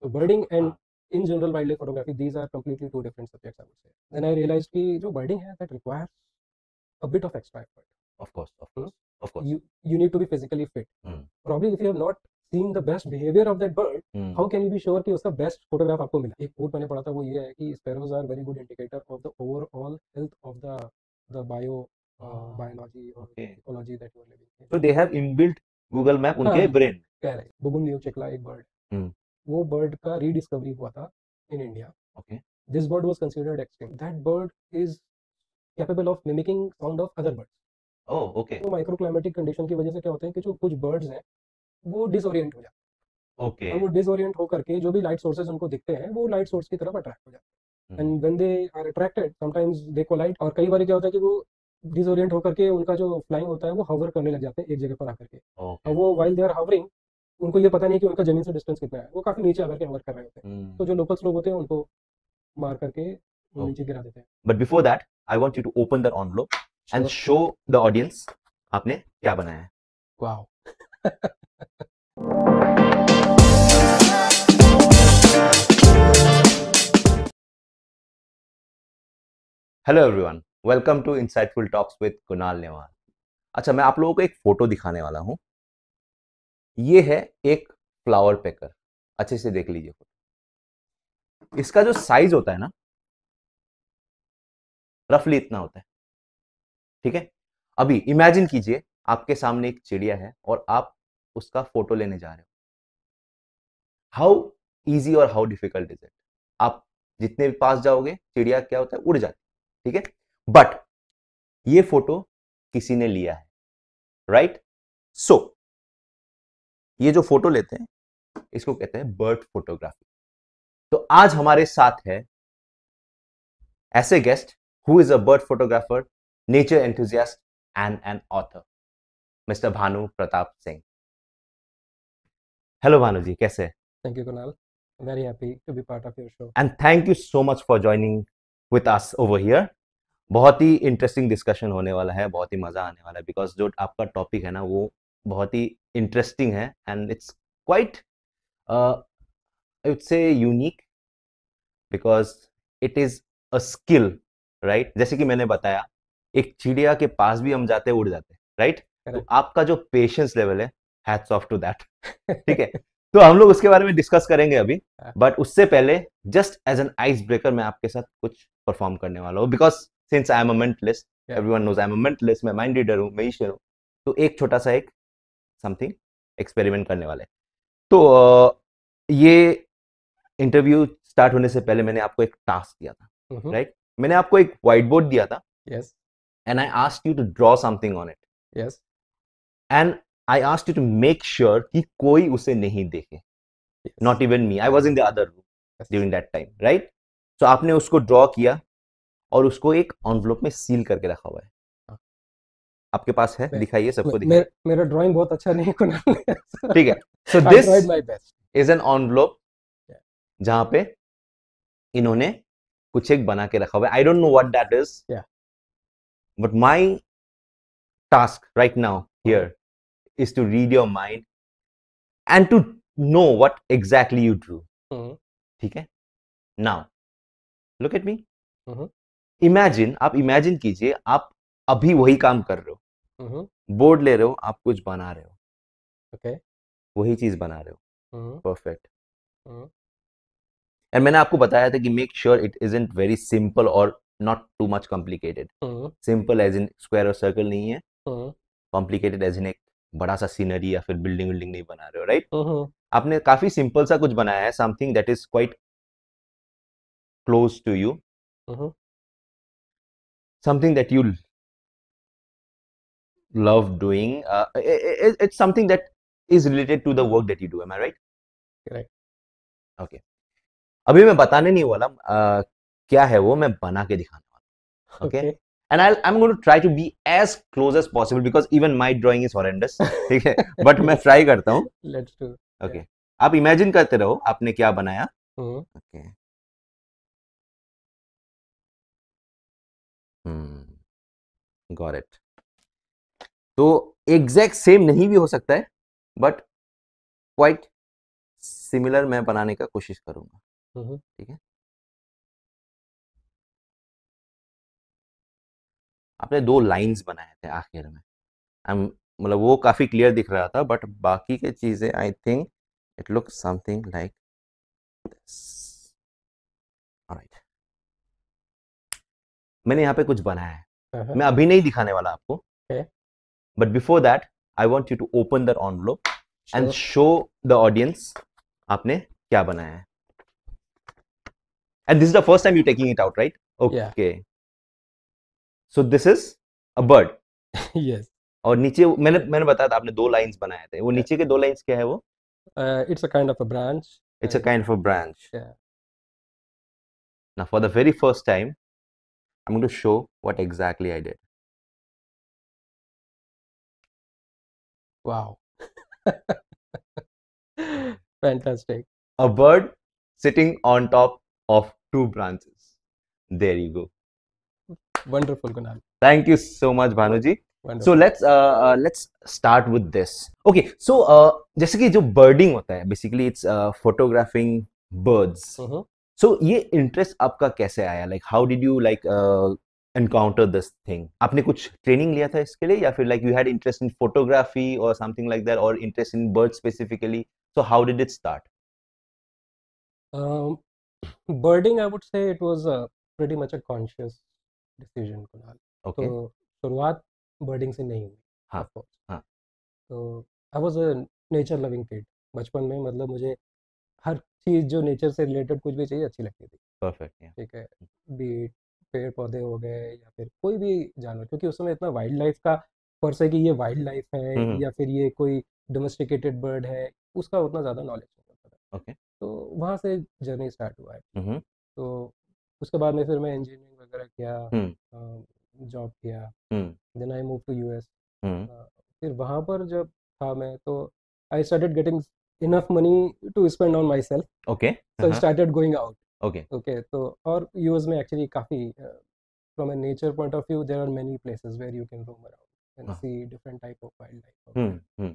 So birding and हाँ, in general wildlife photography, these are completely two different subjects, I would say. Then I realized कि जो birding है, that requires a bit of extra effort. Of course, of Hmm? Course, of course. You need to be physically fit. Probably if you have not seen the best behavior of that bird, how can you be sure कि उसका best photograph आपको मिला? एक quote मैंने पढ़ा था, वो ये है कि sparrows are very good indicator of the overall health of the biology or okay, ecology that you are living in. तो they have inbuilt Google map उनके हाँ, ब्रेन। करेक्ट। बुगुनलियो चिकला एक बर्ड, हम्म, वो बर्ड का रीडिस्कवरी हुआ था in India. Okay, this bird was considered extinct. That bird is capable of mimicking sound of other birds. Oh okay, तो microclimatic condition की वजह से क्या होता है कि जो कुछ बर्ड्स हैं वो डिसोरिएंट हो जाते हैं, ओके, और वो डिसोरिएंट होकर के जो भी लाइट सोर्सेज उनको दिखते हैं वो लाइट सोर्स की तरफ अट्रैक्ट हो जाते हैं। And when they are attracted sometimes they collide, और कई बार क्या होता है कि वो डिसोरिएंट होकर के उनका जो फ्लाइंग होता है वो हवर करने लग जाते हैं एक जगह पर आकर के। ओके, और वो वाइल दे आर हवरिंग, उनको ये पता नहीं कि उनका जमीन से डिस्टेंस कितना है, वो काफी नीचे आकर के हवर कर रहे होते हैं। तो जो लोकल्स लोग होते हैं उनको मार करके वो नीचे गिरा देते हैं। But before that I want you to open the envelope and Sure. Show the audience आपने क्या बनाया है। Wow. Hello everyone, welcome to insightful talks with Kunal Newal. अच्छा, मैं आप लोगों को एक फोटो दिखाने वाला हूं। ये है एक फ्लावर पेकर। अच्छे से देख लीजिए फोटो। इसका जो साइज होता है ना, रफली इतना होता है। ठीक है, अभी इमेजिन कीजिए आपके सामने एक चिड़िया है और आप उसका फोटो लेने जा रहे हो। हाउ इजी और हाउ डिफिकल्ट इज इट। आप जितने भी पास जाओगे चिड़िया क्या होता है, उड़ जाती है। ठीक है, बट ये फोटो किसी ने लिया है, राइट? सो ये जो फोटो लेते हैं इसको कहते हैं बर्ड फोटोग्राफी। तो आज हमारे साथ है ऐसे guest who is a bird photographer, nature enthusiast and an author, mister Bhanu Pratap Singh. Hello Bhanu ji, कैसे हैं? Thank you, Kunal. Very happy to be part of your show. And thank you so much for joining with us over here. बहुत ही interesting discussion होने वाला है, बहुत ही मजा आने वाला है, बिकॉज जो आपका टॉपिक है ना वो बहुत ही इंटरेस्टिंग है and it's quite I would से unique, because it is a skill, right? जैसे कि मैंने बताया, एक चिड़िया के पास भी हम जाते उड़ जाते, राइट? तो Correct. आपका जो पेशेंस लेवल है, हैट्स ऑफ टू दैट। ठीक है, तो हम लोग उसके बारे में डिस्कस करेंगे अभी। बट उससे पहले just as an ice breaker मैं आपके साथ कुछ परफॉर्म करने वाला हूँ, because since I am a mentalist, everyone knows I am a mentalist, मैं माइंड रीडर हूँ, मैजिशियन हूँ। तो एक छोटा सा एक समथिंग एक्सपेरिमेंट करने वाले। तो ये इंटरव्यू स्टार्ट होने से पहले मैंने आपको एक टास्क दिया था, राइट? मैंने आपको एक व्हाइट बोर्ड दिया था Yes. And I asked you to draw something on it Yes. And I asked you to make sure कि कोई उसे नहीं देखे, Yes. Not even me, I was in the other room Yes. During that time, right? तो आपने उसको draw किया और उसको एक एनवलप में सील करके रखा हुआ है। हाँ। आपके पास है, मैं- दिखाइए, सबको मे- दिखाइए। मेरा ड्राइंग बहुत अच्छा नहीं है, कुणाल। ठीक है, सो I this tried my best. Is an envelope Yeah. जहां पे इन्होंने कुछ एक बना के रखा हुआ है। I don't know what that is, Yeah. But my task right now Mhm. Here is to read your mind and to know what exactly you drew. Mhm. ठीक है, now look at me. Mhm. Imagine, आप imagine कीजिए आप अभी वही काम कर रहे हो, Mhm. बोर्ड ले रहे हो, आप कुछ बना रहे हो, Okay. वही चीज बना रहे हो, Mhm. परफेक्ट। Mhm. एंड मैंने आपको बताया था कि make sure it isn't very simple और not too much complicated. Mhm. Simple as in square और सर्कल नहीं है, Mhm. कॉम्प्लिकेटेड एज इन एक बड़ा सा सीनरी या फिर बिल्डिंग विल्डिंग नहीं बना रहे हो, राइट? Mhm. आपने काफी सिंपल सा कुछ बनाया है, something that is quite close to you, Mhm. something that you love doing. It's something that is related to the work that you do. Am I right? Correct. Okay. अभी मैं बताने नहीं वाला क्या है वो, मैं बना के दिखाने वाला। Okay. Okay. And I'm going to try to be as close as possible because even my drawing is horrendous. ठीक है, बट मैं ट्राई करता हूँ। Let's do. ओके, आप इमेजिन करते रहो आपने क्या बनाया। Mhm. Okay, got it. तो एग्जैक्ट सेम नहीं भी हो सकता है, बट क्वाइट सिमिलर मैं बनाने का कोशिश करूंगा, हम्म, ठीक है। आपने 2 लाइंस बनाए थे आखिर में, मतलब वो काफी क्लियर दिख रहा था, बट बाकी के चीजें I think it looks something like this. Alright, मैंने यहाँ पे कुछ बनाया है, हाँ, मैं अभी नहीं दिखाने वाला आपको, okay, but before that I want you to open that envelope and sure, show the audience आपने क्या बनाया है। And this is the first time you taking it out, right? yeah, okay, so this is a bird, yes, और नीचे मैंने मैंने बताया था आपने 2 लाइंस बनाए थे, वो yeah. नीचे के 2 लाइंस क्या है वो? It's a kind of a branch, It's a and kind of a branch. yeah, Now, for the very first time, I'm going to show what exactly I did. wow, fantastic, A bird sitting on top of 2 branches. There you go. wonderful, Kunal, Thank you so much, Bhanuji. So wonderful. let's start with this. Okay, so जैसे कि जो birding होता है, basically it's photographing birds. Mhm. So ये interest आपका कैसे आया? Like how did you like encounter this thing? आपने कुछ training लिया था इसके लिए, या फिर like you had interest in photography or something like that, or interest in birds specifically? So how did it start? Um, Birding, I would say it was pretty much a conscious decision, Kunal. Okay. तो शुरुआत birding से नहीं हुई, हाँ, of course. हाँ. तो I was a nature loving kid. बचपन में मतलब मुझे हर चीज़ जो नेचर से रिलेटेड कुछ भी चाहिए अच्छी लगती थी। Perfect. Yeah. ठीक है, बीट पेड़ पौधे हो गए या फिर कोई भी जानवर, क्योंकि उस समय इतना वाइल्ड लाइफ का पर्स है कि ये वाइल्ड लाइफ है हम्म, या फिर ये कोई डोमेस्टिकेटेड बर्ड है, उसका उतना ज़्यादा नॉलेज नहीं होता था। Okay. तो वहाँ से जर्नी स्टार्ट हुआ है। हम्म, तो उसके बाद में फिर मैं इंजीनियरिंग वगैरह किया, हम्म, जॉब किया, hmm, then I move to US. Hmm. फिर वहाँ पर जब था मैं, तो I started getting enough money to spend on myself, Okay. So I Uh-huh. Started going out. Okay. Okay, तो और यूएस में एक्चुअली काफ़ी from a nature point of view there are many places where you can roam around and Uh, see different type of wildlife out there. hmm, hmm.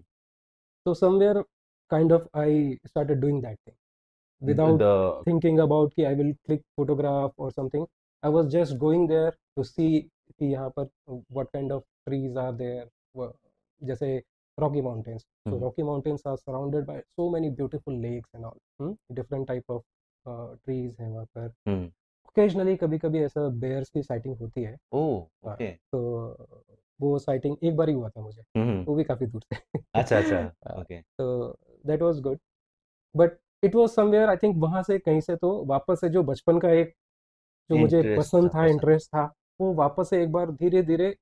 So somewhere kind of I started doing that thing without The thinking about कि I will click photograph or something. I was just going there to see कि यहाँ पर what kind of trees are there. जैसे Rocky Mountains. So Mhm. Rocky Mountains are surrounded by so many beautiful lakes and all. Different type of trees हैं वहाँ पर. Hmm. Occasionally कभी कभी ऐसा बेयर्स की साइटिंग होती है। Oh, हाँ, okay. तो वो साइटिंग एक बार ही हुआ था मुझे, Mhm. वो भी काफ़ी दूर से। अच्छा, अच्छा. हाँ, Okay. तो that was good, but it was somewhere I think वहाँ से कहीं से तो वापस से जो बचपन का एक जो मुझे इंटरेस्ट पसंद था, था, पसंद. इंटरेस्ट था, वो वापस से एक बार धीरे धीरे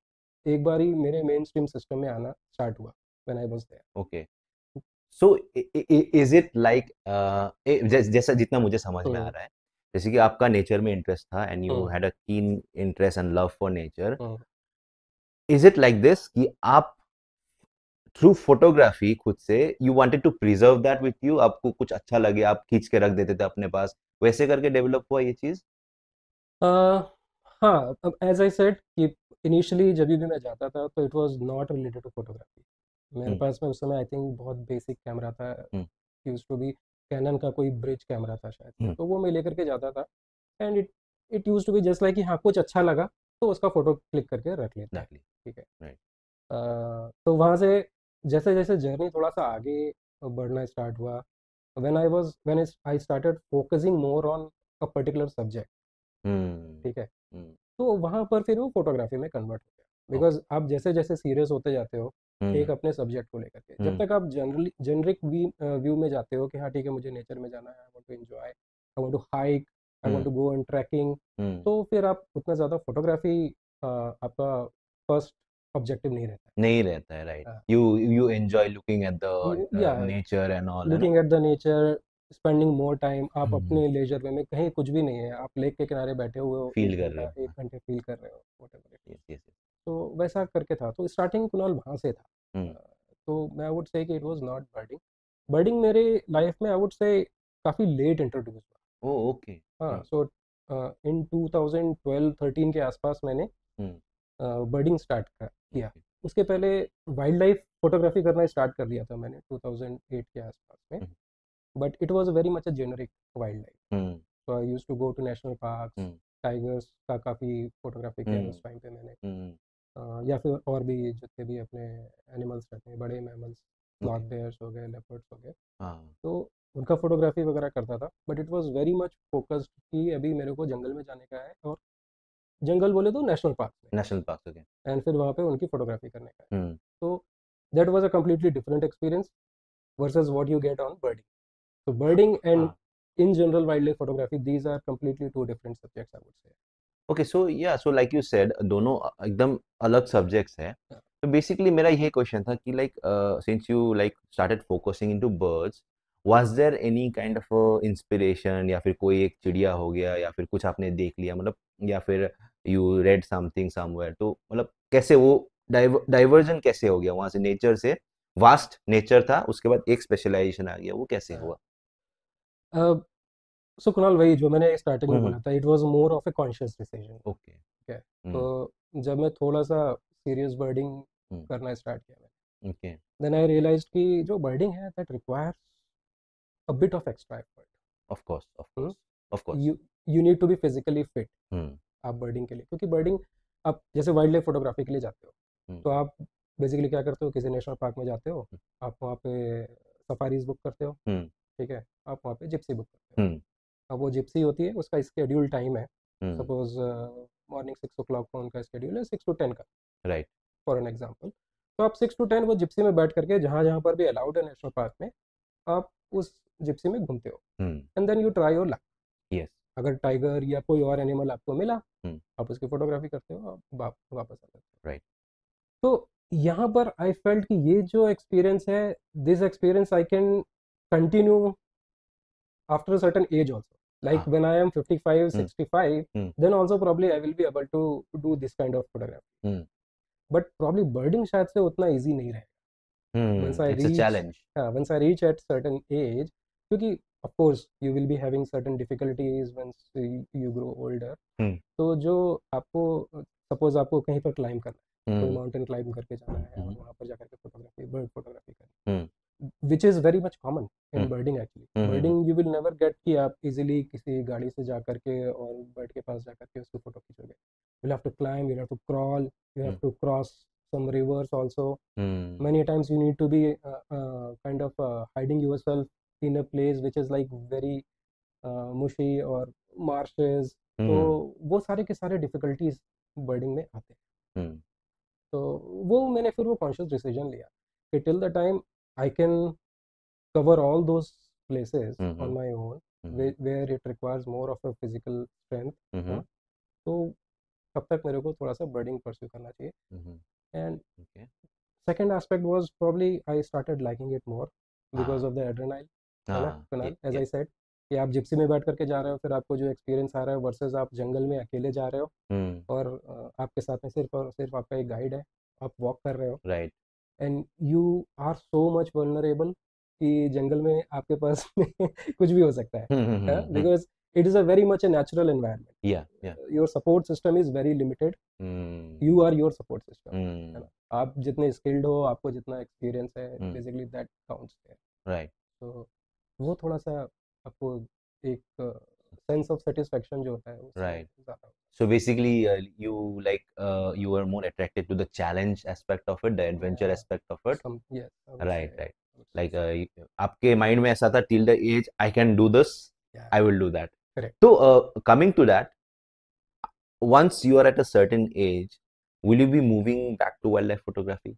एक बार ही मेरे मेन स्ट्रीम सिस्टम में आना स्टार्ट हुआ when I was there. Okay. So is it like जैसा जितना मुझे समझ में आ हम्म, रहा है, जैसे कि आपका नेचर में इंटरेस्ट था and you hmm, had a keen interest and love for nature. Hmm, is it like this कि आप थ्रू फोटोग्राफी खुद से you wanted to preserve that with you, आपको कुछ अच्छा लगे आप खींच के रख देते थे अपने पास, वैसे करके डेवलप हुआ ये चीज? हाँ, अब एज आई सेड कि इनिशियली जब भी मैं जाता था तो it was not related to photography. मेरे हम्म, पास में उस समय आई थिंक बहुत बेसिक कैमरा था, hmm, used to be Canon का कोई ब्रिज कैमरा था शायद से, हम्म. तो वो मैं लेकर के जाता था। And it it used to be just like कि हाँ कुछ अच्छा लगा तो उसका फोटो क्लिक करके रख लेते हैं। Exactly. ठीक है। Right. तो वहाँ से जैसे जैसे जर्नी थोड़ा सा आगे बढ़ना स्टार्ट हुआ, when I started focusing more on a particular subject. Hmm, ठीक है, हम्म. तो वहाँ पर फिर वो फोटोग्राफी में कन्वर्ट हो गया, ओके. बिकॉज आप जैसे जैसे सीरियस होते जाते हो हम्म, एक अपने सब्जेक्ट को लेकर के, जब हम्म, तक आप जनरली जेनरिक व्यू में जाते हो कि हाँ ठीक है मुझे नेचर में जाना है, I want to enjoy, I want to hike, I want hmm, to go on trekking, hmm. तो फिर आप उतना ज़्यादा फोटोग्राफी आपका फर्स्ट ऑब्जेक्टिव नहीं रहता नहीं रहता है, राइट? है। यू एंजॉय लुकिंग एट या द नेचर एंड ऑल, है ना? Looking at the nature, spending more time, आप हम्म. अपने लेजर वे में कहीं कुछ भी नहीं है, आप लेक के किनारे बैठे हुए हो, फील एक कर रहे घंटा हो. एक घंटे फील कर रहे हो, what ever it is. Yes, yes. तो वैसा करके था, तो स्टार्टिंग कुणाल वहाँ से था। हम्म. तो मैं वुड से कि इट वाज नॉट बर्डिंग। बर्डिंग मेरे लाइफ में आई वुड से काफ़ी लेट इंट्रोड्यूस ओ, ओके. हुआ। हाँ, हम्म, सो इन 2012-13 के आसपास मैंने हम्म. बर्डिंग स्टार्ट किया। ओके. उसके पहले वाइल्ड लाइफ फोटोग्राफी करना स्टार्ट कर दिया था मैंने 2008 के आसपास में। but it was very much a generic wildlife. So I used to go to national parks, tigers का काफ़ी फोटोग्राफी किया उस टाइम पे मैंने, या फिर और भी जितने भी अपने एनिमल्स रहते हैं, बड़े मैमल्स, स्लॉथ बेयर्स हो गए, लेपर्ड्स हो गए, तो उनका फोटोग्राफी वगैरह करता था. But it was very much focused कि अभी मेरे को जंगल में जाने का है, और जंगल बोले तो नेशनल पार्क में, एंड फिर वहाँ पे उनकी फोटोग्राफी करने का है. तो that was a completely different experience versus what you get on birding. So birding and in general wildlife photography, these are completely two different subjects, I would say. Okay, so yeah, so like you said, दोनों एकदम अलग subjects है. तो basically मेरा यही question था कि like since you like started focusing into birds, was there any kind of inspiration या फिर कोई एक चिड़िया हो गया या फिर कुछ आपने देख लिया, मतलब या फिर you read something somewhere, तो मतलब कैसे वो डाइवर्जन कैसे हो गया वहां से, नेचर से, वास्ट नेचर था, उसके बाद एक स्पेशलाइजेशन आ गया, वो कैसे हुआ? सो कुणाल, वही जो मैंने स्टार्टिंग में बोला था, it was more of a conscious decision. Okay. तो जब मैं थोड़ा सा सीरियस बर्डिंग करना स्टार्ट किया मैंने, ओके, देन आई रियलाइज्ड कि जो बर्डिंग है that requires a bit of extra effort. Of course you need to be physically fit आप बर्डिंग के लिए, क्योंकि बर्डिंग, आप जैसे वाइल्ड लाइफ फोटोग्राफी के लिए जाते हो, तो आप बेसिकली क्या करते हो, किसी नेशनल पार्क में जाते हो, आप वहाँ पे सफारीज बुक करते हो, ठीक है, आप वहाँ पे जिप्सी बुक करते हो. अब वो जिप्सी होती है, उसका स्केड्यूल टाइम है, सपोज मॉर्निंग 6 o'clock का उनका स्केड्यूल है, 6 to 10 का, राइट, फॉर एन एग्जांपल. तो आप 6 to 10 वो जिप्सी में बैठ करके जहाँ जहाँ पर भी अलाउड है नेशनल पार्क में, आप उस जिप्सी में घूमते हो, and then you try your luck. Yes, अगर टाइगर या कोई और एनिमल आपको मिला, आप उसकी फोटोग्राफी करते हो, आप वापस आ जाते हो. राइट. तो यहाँ पर आई फेल्ट कि ये जो एक्सपीरियंस है, this experience I can continue after a certain age also, like when I am 55 65, then also probably I will be able to do this kind of photography. But probably birding शायद से उतना easy नहीं रहेगा once I reach at certain age, क्योंकि of course you will be having certain difficulties once you grow older. तो जो आपको suppose आपको कहीं पर climb करना है, कोई माउंटेन क्लाइंब करके जाना है और वहाँ पर जाकर के फोटोग्राफी, बर्ड फोटोग्राफी करनी, which is very much common in birding actually. Birding you will never get कि आप easily किसी गाड़ी से जा करके और बर्ड के पास जा करके उसकी photo खींचोगे. You'll have to climb, you'll have to crawl, you have to cross some rivers also. Many times you need to be kind of hiding yourself in a place which is like very mushy or marshes. तो वो सारे के सारे difficulties birding में आते हैं. तो वो मैंने फिर वो conscious decision लिया कि till the time I can cover all those places on my own, where it requires more of a physical strength, तो तब तक मेरे को थोड़ा सा birding pursue करना चाहिए. And second aspect was probably I started liking it more because of the adrenaline, है ना कुणाल, as I said कि आप जिप्सी में बैठ करके जा रहे हो, फिर आपको जो एक्सपीरियंस आ रहा है वर्सेस आप जंगल में अकेले जा रहे हो, और आपके साथ में सिर्फ और सिर्फ आपका एक गाइड है, आप वॉक कर रहे हो, right, and you are so much vulnerable कि जंगल में आपके पास में कुछ भी हो सकता है, because it is a very much a natural environment. Your support system is very limited. You are your support system. है ना, आप जितने skilled हो, आपको जितना experience है, basically that counts there. Right. So वो थोड़ा सा आपको एक sense of satisfaction जो होता है उससे Right. ज़्यादा. So basically, you like you were more attracted to the challenge aspect of it, the adventure aspect of it. Yes. Right, right. Like आपके mind में ऐसा था till the age I can do this, I will do that. Correct. So coming to that, once you are at a certain age, will you be moving back to wildlife photography?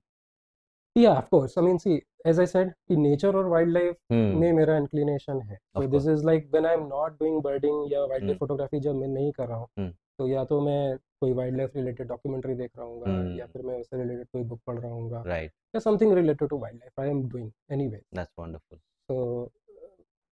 Yeah, of course. I mean, see, as I said, कि nature और wildlife में मेरा inclination है. So this is like when I'm not doing birding या wildlife photography जब मैं नहीं कर रहा हूँ, तो या तो मैं कोई wildlife related documentary देख रहा हूँगा, या फिर मैं उससे related कोई book पढ़ रहा हूँगा, Right. या something related to wildlife I am doing anyway. That's wonderful. So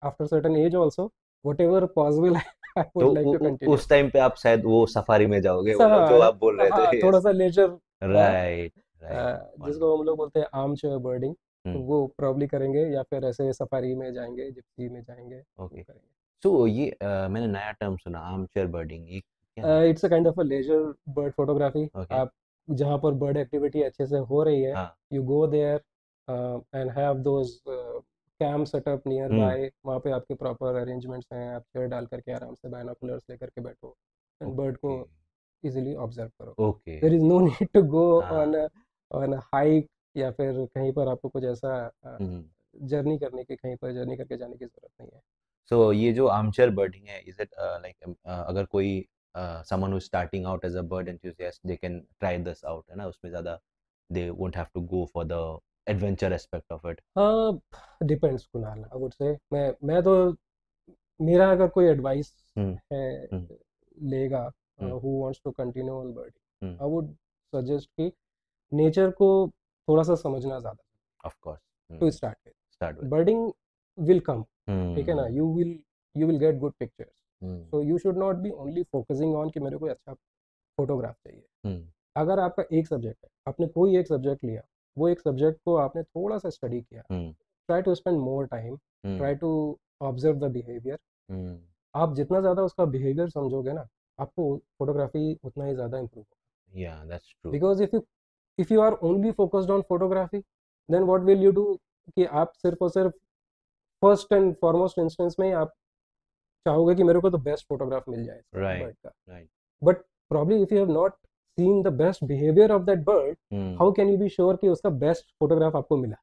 after certain age also, whatever possible I would like to continue. उस टाइम पे आप शायद वो सफारी में जाओगे, जो आप बोल रहे थे, थोड़ा सा leisure, right, जिसको हम लोग बोलते हैं आर्मचेयर बर्डिंग, तो वो प्रॉब्ली करेंगे, या फिर ऐसे सफारी में जाएंगे, जिप्सी में जाएंगे. ओके. सो ये मैंने नया टर्म सुना, armchair birding. It's a kind of a leisure bird photography. आप जहाँ पर बर्ड एक्टिविटी अच्छे से हो रही है, you go there and have those cam setup near hmm by, वहाँ पे आपके प्रॉपर अरेंजमेंट्स हैं, आप चेयर डाल करके आराम से बायनोकुलर्स लेकर के बैठो एंड बर्ड को ओके इजीली ऑब्जर्व करो. Okay there is no need to go हाँ ऑन हाइक, या फिर कहीं पर आपको कुछ ऐसा हम्म जर्नी करने की, कहीं पर जर्नी करके जाने की जरूरत नहीं है. सो ये जो आर्मचेयर बर्डिंग है इज इट लाइक अगर कोई someone who starting out as a bird enthusiast they can try this out है ना उसमें ज़्यादा they won't have to go for the adventure aspect of it हाँ, depends Kunal, I would say. मैं तो, मेरा अगर कोई एडवाइस हम्म है हम्म लेगा, hmm who wants to continue on hmm birding, I would suggest कि नेचर को थोड़ा सा समझना ज़्यादा of course to start start with. With birding will come, ठीक है ना, hmm you will get good pictures. Hmm so you should not be only focusing on कि मेरे को अच्छा फोटोग्राफ चाहिए. हम्म अगर आपका एक सब्जेक्ट है, आपने कोई एक सब्जेक्ट लिया, वो एक सब्जेक्ट को आपने थोड़ा सा स्टडी किया, hmm try to spend more time, hmm try to observe the behaviour. Hmm आप जितना ज़्यादा उसका बिहेवियर समझोगे ना, आपको फोटोग्राफी उतना ही ज़्यादा इम्प्रूव होगा. Yeah that's true because if you are only focused on photography, then what will you do, कि आप सिर्फ और सिर्फ फर्स्ट एंड फॉरमोस्ट इंस्टेंस में ही आप चाहोगे कि मेरे को तो बेस्ट फोटोग्राफ मिल जाए राइट बर्ड का. Right but probably if you have not seen the best behaviour of that bird, how can you be sure कि उसका बेस्ट फोटोग्राफ आपको मिला,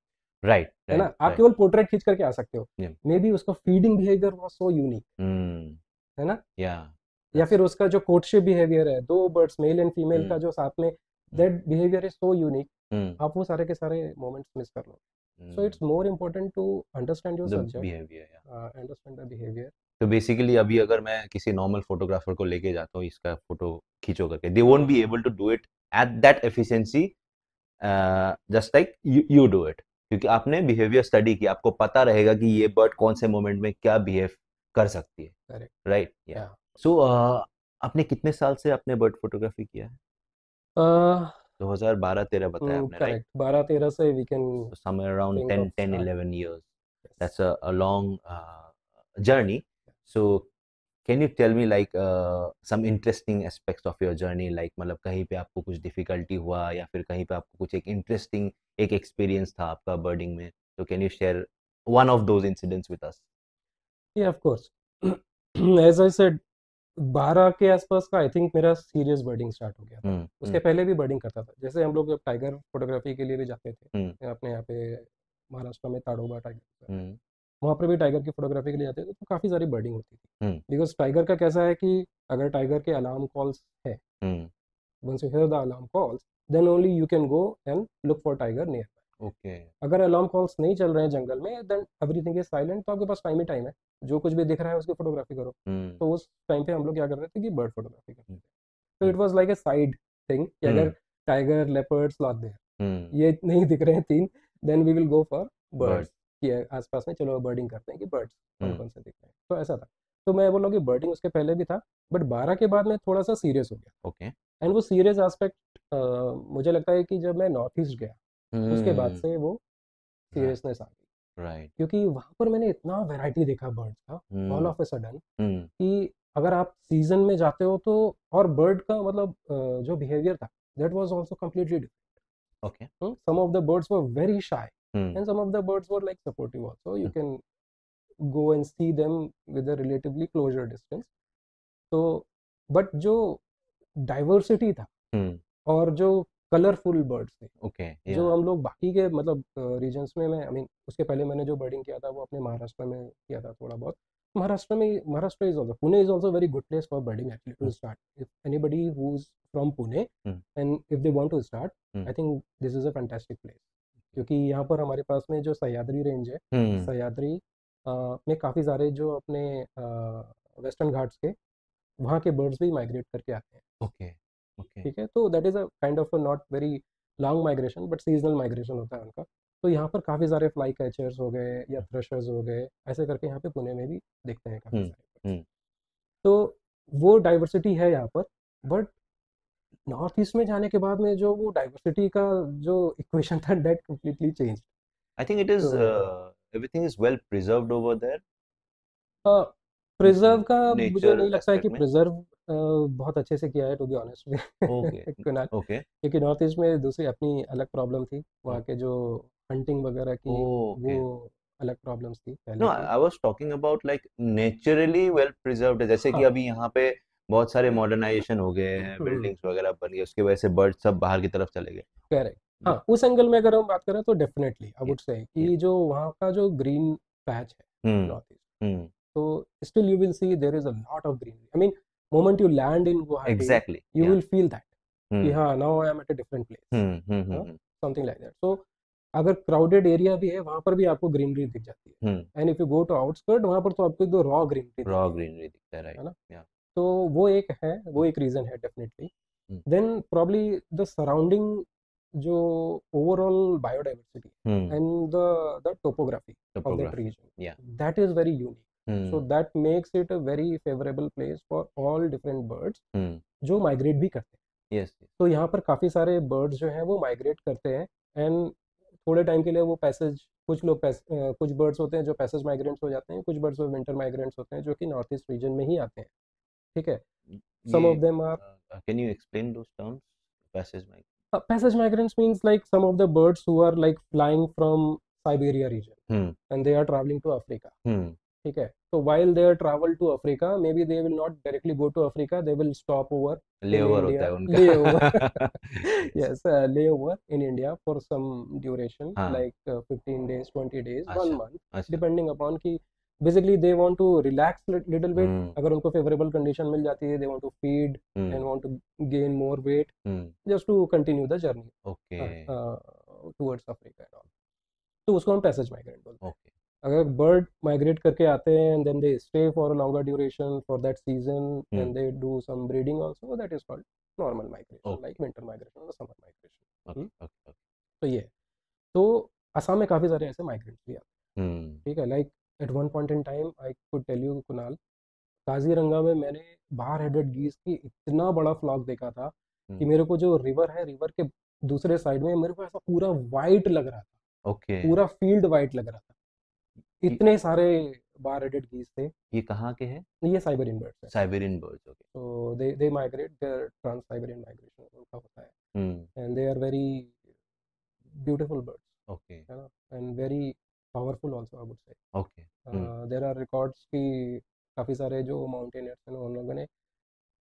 राइट है ना. राइट आप राइट केवल पोर्ट्रेट खींच करके आ सकते हो, Yeah. मे बी उसका feeding behaviour was so unique, Hmm. है ना, Yeah. या फिर उसका जो कोर्टशिप बिहेवियर है, दो बर्ड्स मेल एंड फीमेल का Hmm. जो साथ में, that behaviour is so unique, Hmm. आप वो सारे के सारे मोमेंट्स मिस कर लो. So Hmm. It's more important to understand your The subject, behavior. Yeah. Understand the behaviour. तो बेसिकली अभी अगर मैं किसी नॉर्मल फोटोग्राफर को लेके जाता हूँ इसका फोटो खींचो करके they won't be able to do it at that efficiency just like you do it क्योंकि आपने बिहेवियर स्टडी किया आपको पता रहेगा कि ये बर्ड कौन से मोमेंट में क्या बिहेव कर सकती है करेक्ट. राइट या सो आपने कितने साल से आपने बर्ड फोटोग्राफी किया है 2012-13 बताया आपने राइट करेक्ट, 12-13 से we can so somewhere around think 10 of 10 start. 11 years that's a long journey so can you tell me like some interesting aspects of your journey like मतलब कहीं पे आपको कुछ difficulty हुआ या फिर कहीं पे आपको कुछ एक interesting एक experience था आपका birding में so can you share one of those incidents with us Yeah, of course. As I said, 12 के आसपास का आई थिंक मेरा सीरियस बर्डिंग स्टार्ट हो गया था. उसके पहले भी बर्डिंग करता था, जैसे हम लोग जब टाइगर फोटोग्राफी के लिए भी जाते थे अपने यहाँ पे महाराष्ट्र में ताडोबा टाइगर, वहाँ पर भी टाइगर की फोटोग्राफी के लिए जाते थे, तो काफ़ी सारी बर्डिंग होती थी. बिकॉज टाइगर का कैसा है कि अगर टाइगर के अलार्म कॉल्स है, once you hear the alarm calls, then only you can go and look for tiger nearby. okay अगर अलार्म कॉल्स नहीं चल रहे हैं जंगल में, देन एवरीथिंग इज साइलेंट, तो आपके पास टाइम ही टाइम है, जो कुछ भी दिख रहा है उसकी फोटोग्राफी करो. तो उस टाइम पे हम लोग क्या कर रहे थे कि बर्ड फोटोग्राफी कर रहे थे. तो it was like a side thing कि अगर टाइगर, लेपर्ड्स, नॉट देयर, ये नहीं दिख रहे हैं तीन, then we will go for birds, कि आसपास में चलो बर्डिंग करते हैं कि बर्ड्स कौन कौन से दिख रहे हैं. तो ऐसा था. तो मैं बोल रहा हूँ कि बर्डिंग उसके पहले भी था, बट 12 के बाद में थोड़ा सा सीरियस हो गया. okay एंड वो सीरियस एस्पेक्ट मुझे लगता है कि जब मैं नॉर्थ ईस्ट गया, उसके बाद से वो सीरियसनेस आ गई. right क्योंकि वहाँ पर मैंने इतना वैरायटी देखा बर्ड्स का, all of a sudden, hmm कि अगर आप सीजन में जाते हो तो, और बर्ड का मतलब जो बिहेवियर था, that was also completely different. okay some of the birds were very shy hmm and some of the birds were like supportive also. You Hmm. Can go and see them with a relatively closer distance. तो but जो diversity था hmm और जो colourful birds थे, okay जो yeah हम लोग बाकी के मतलब रीजन्स में, मैं आई मीन उसके पहले मैंने जो बर्डिंग किया था वो अपने महाराष्ट्र में किया था थोड़ा बहुत. महाराष्ट्र में, Maharashtra is also, Pune is also very good place for birding actually to start. If anybody who is from Pune and if they want to start, I think this is a fantastic place. क्योंकि यहाँ पर हमारे पास में जो सह्याद्री रेंज है, सह्याद्री में काफ़ी सारे जो अपने वेस्टर्न घाट्स के वहाँ के बर्ड्स भी माइग्रेट करके आते हैं. okay okay ठीक है, तो that is a kind of a not very long migration, but seasonal migration होता है उनका. तो यहाँ पर काफ़ी सारे फ्लाई कैचर्स हो गए या थ्रशर्स हो गए, ऐसे करके यहाँ पे पुणे में भी दिखते हैं काफ़ी सारे birds. तो वो डाइवर्सिटी है यहाँ पर. बट नॉर्थ ईस्ट में जाने के बाद में जो वो डाइवर्सिटी का जो इक्वेशन था, that completely change. I think it is everything is well preserved over there. Preserve का मुझे Nature नहीं लगता है कि aspect में. प्रिजर्व बहुत अच्छे से किया है, टू बी ऑनेस्ट में. Okay. कुणाल, Okay. क्योंकि नॉर्थ ईस्ट में दूसरी अपनी अलग प्रॉब्लम थी, वहाँ के जो हंटिंग वगैरह की, Oh, okay. वो अलग प्रॉब्लम्स थी पहले नो की। I was talking about like naturally well preserved, जैसे कि हाँ। अभी यहाँ पे बहुत सारे मॉडर्नाइजेशन हो गए हैं, हम्म। बिल्डिंग्स वगैरह बन गए, उसकी वजह से बर्ड सब बाहर की तरफ चले गए। करेक्ट। ब- हाँ, उस एंगल में अगर हम बात करें तो डेफिनेटली आई ये वुड से ये कि जो वहाँ का जो ग्रीन पैच है hmm North East, hmm so still you will see there is a lot of greenery. I mean, moment you land in Guwahati, exactly you या will feel that कि हम्म हाँ, now I am at a different place, हाँ, हम्म something like that. So अगर crowded area भी है वहाँ पर भी आपको ग्रीनरी दिख जाती है, hmm and if you go to outskirt वहाँ पर तो आपको एकदम रॉ ग्रीनरी रॉ दिखेगी, ग्रीनरी दिखता है, राइट। है ना। या तो वो एक है, वो एक रीजन है definitely. Hmm then probably the surrounding, जो overall biodiversity hmm and the topography of that topography region, या that is very unique. So hmm that makes it a very favorable place for all different birds हम्म जो migrate भी करते हैं। Yes तो यहाँ पर काफ़ी सारे बर्ड्स जो हैं वो माइग्रेट करते हैं, एंड थोड़े टाइम के लिए वो पैसेज, कुछ बर्ड्स होते हैं जो पैसेज माइग्रेंट्स हो जाते हैं, कुछ बर्ड्स विंटर माइग्रेंट्स होते हैं जो कि नॉर्थ ईस्ट रीजन में ही आते हैं। ठीक है। ये some of them are can you explain those terms, passage में? passage migrants means like some of the birds who are like flying from Siberia region hmm and they are traveling to Africa. हम्म ठीक है। So while they are travel to Africa, maybe they will not directly go to Africa, they will stop over in layover होता India, है उनका। layover. Yes. Yes, layover in India for some duration हाँ। like 15 days, 20 days, 1 अच्छा month, अच्छा। depending upon कि basically they want to relax little bit, हम्म अगर उनको favorable condition मिल जाती है, they want to feed and hmm want to gain more weight hmm just to continue the journey okay towards Africa and all. तो उसको हम passage migrant बोलते हैं। Okay अगर बर्ड माइग्रेट करके आते हैं and then they stay for a longer duration for that season hmm and they do some breeding also, that is called normal migration, okay like winter migration और summer okay migration. Okay तो ये है। तो असम में काफ़ी सारे ऐसे migrants भी आते हम्म हैं। ठीक है। Like at one point in time I could tell you Kunal, Kaziranga में मैंने बाहर हेडेड गीज की इतना बड़ा फ्लॉक देखा था कि हम्म मेरे को जो रिवर है, रिवर के दूसरे साइड में मेरे को ऐसा पूरा वाइट लग रहा था, ओके। पूरा फील्ड वाइट लग रहा था, ये इतने सारे बार हेडेड गीज थे। ये कहाँ के हैं? ये साइबेरियन बर्ड्स है। Siberian birds, okay. तो they migrate, their trans Siberian migration उनका होता है, hmm and they are very beautiful birds, okay है ना, and very powerful also I would say. Okay there are records कि काफ़ी सारे जो माउंटेनियर्स हैं उन लोगों ने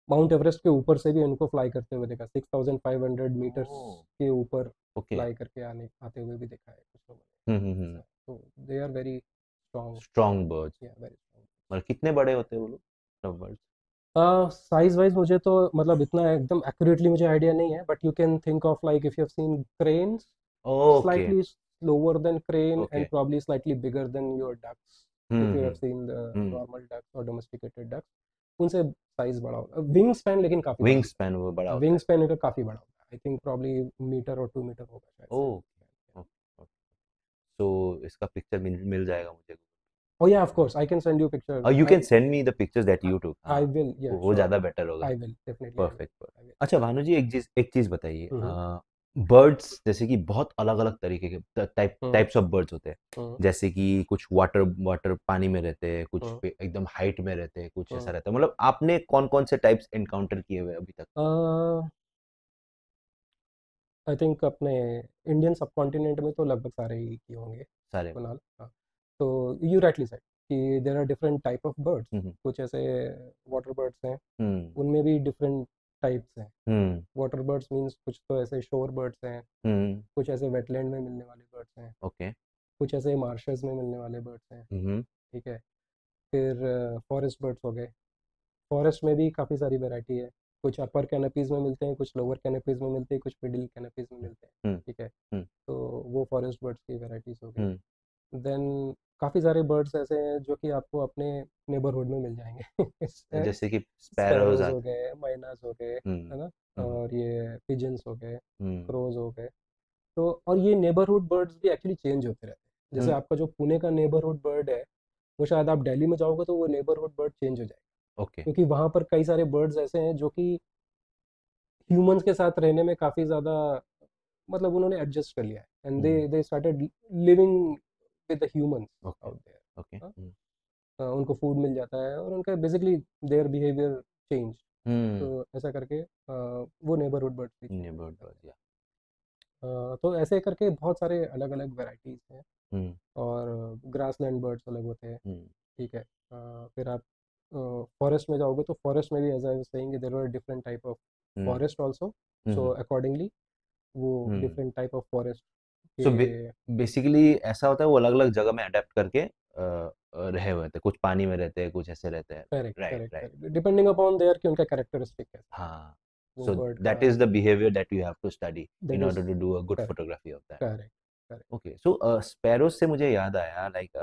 माउंट एवरेस्ट के ऊपर से भी उनको फ्लाई करते हुए देखा, 6500 मीटर्स ओह के ऊपर ओके। फ्लाई करके आते हुए भी देखा है कुछ लोगों ने ऐसा। तो they are very strong, strong birds. Yeah very strong. और कितने बड़े होते हैं वो लोग, सब बर्ड्स? साइज वाइज मुझे तो मतलब इतना एकदम एक्यूरेटली मुझे आइडिया नहीं है, but you can think of like if you have seen cranes, okay slightly slower than crane okay. and probably slightly bigger than your ducks, if you have seen the hmm normal ducks or domesticated ducks, उनसे size बड़ा होगा। Wing span लेकिन काफी बड़ा wing होता span वो बड़ा है, होता विंग है। स्पैन इनका काफी बड़ा होता है, आई थिंक प्रॉब्ली मीटर और 2 मीटर होगा शायद से। Okay okay. तो इसका पिक्चर मिल जाएगा मुझे? Oh yeah, of course I can send you pictures. और you can send me the pictures that you took. I हाँ, will, yeah, वो sure, ज़्यादा बेटर होगा। I will definitely, I will, perfect I perfect. will. अच्छा भानु जी, एक चीज़ बताइए, हम्म birds जैसे कि बहुत अलग अलग तरीके के हम्म टाइप्स ऑफ बर्ड्स होते हैं। हम्म जैसे कि कुछ वाटर वाटर पानी में रहते हैं, कुछ हम्म पे एकदम हाइट में रहते हैं, कुछ ऐसा हम्म। रहता है, मतलब आपने कौन कौन से टाइप्स एनकाउंटर किए हुए हैं अभी तक? आई थिंक अपने इंडियन सब कॉन्टिनेंट में तो लगभग सारे ही किए होंगे सारे में? कुणाल। हाँ। तो यू राइटली सेड कि there are different type of birds. Hmm कुछ ऐसे वाटर बर्ड्स हैं, हम्म उनमें भी डिफरेंट टाइप्स हैं। हम्म वाटर बर्ड्स मीन्स कुछ तो ऐसे शोर बर्ड्स हैं, हम्म कुछ ऐसे वेटलैंड में मिलने वाले बर्ड्स हैं, ओके। कुछ ऐसे मार्शेस में मिलने वाले बर्ड्स हैं। हम्म ठीक है। फिर फॉरेस्ट बर्ड्स हो गए। फॉरेस्ट में भी काफ़ी सारी वैरायटी है, कुछ अपर कैनपीज़ में मिलते हैं, कुछ लोअर कैनपीज़ में मिलते हैं, कुछ मिडिल कैनपीज़ में मिलते हैं। हम्म ठीक है। हम्म तो वो फॉरेस्ट बर्ड्स की वैराइटीज़ हो गई। हम्म देन काफ़ी सारे बर्ड्स ऐसे हैं जो कि आपको अपने नेबरहुड में मिल जाएंगे। जैसे कि स्पैरोज स्पैरोज हो आते गए, मैनास हो गए, हैं। है ना, हम्म और ये पिजन्स हो गए, हम्म क्रोज हो गए। तो और ये नेबरहुड बर्ड्स भी एक्चुअली चेंज होते रहते हैं। जैसे हम्म आपका जो पुणे का नेबरहुड बर्ड है, वो शायद आप दिल्ली में जाओगे तो वो नेबरहुड बर्ड चेंज हो जाएगा, ओके। क्योंकि वहाँ पर कई सारे बर्ड्स ऐसे हैं जो कि ह्यूमंस के साथ रहने में काफ़ी ज़्यादा, मतलब उन्होंने एडजस्ट कर लिया है, and they started living with the humans okay out okay. There. उनको फूड मिल जाता है और उनका basically their behaviour change. Hmm तो ऐसा करके वो नेबरहुड बर्ड्स भी चेंज हो नेबर्ड जाता बर्ड्स या। तो ऐसे करके बहुत सारे अलग अलग वैरायटीज हैं। हम्म और ग्रासलैंड बर्ड्स अलग होते हैं। हम्म ठीक है। फिर आप फॉरेस्ट में जाओगे तो फॉरेस्ट में भी as I was saying there are different type of hmm forest also. So hmm accordingly वो hmm different type of forest so के। बेसिकली ऐसा होता है वो अलग अलग जगह में अडेप्ट करके रहे हुए थे, कुछ पानी में रहते हैं, कुछ ऐसे रहते हैं। Correct right correct right. Correct depending upon their कि उनका कैरेक्टरिस्टिक कैसा है हाँ, वो so बर्ड का। that is the behavior that you have to study that in is order to do a good correct photography of that. Correct correct. Okay, so sparrows से मुझे याद आया, like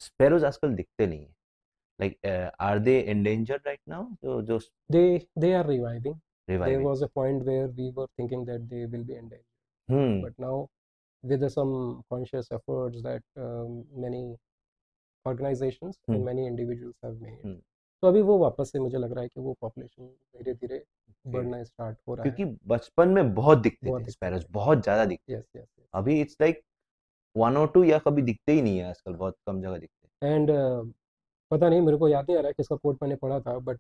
sparrows आजकल दिखते नहीं है, like are they endangered right now? जो They are reviving. There reviving. was a point where we were thinking that they will be endangered, hmm but now with some conscious efforts that many organizations and hmm many individuals have made, हम्म तो अभी वो वापस से मुझे लग रहा है कि वो पॉपुलेशन धीरे धीरे okay. बढ़ना स्टार्ट हो रहा है। क्योंकि बचपन में बहुत दिखते बहुत थे दिखते स्पैरोज, थे। बहुत ज्यादा दिखते थे। Yes yes yes. अभी इट्स लाइक वन और टू, या कभी दिखते ही नहीं है आजकल, बहुत कम जगह दिखते एंड पता नहीं, मेरे को याद नहीं आ रहा है किसका कोट मैंने पढ़ा था, बट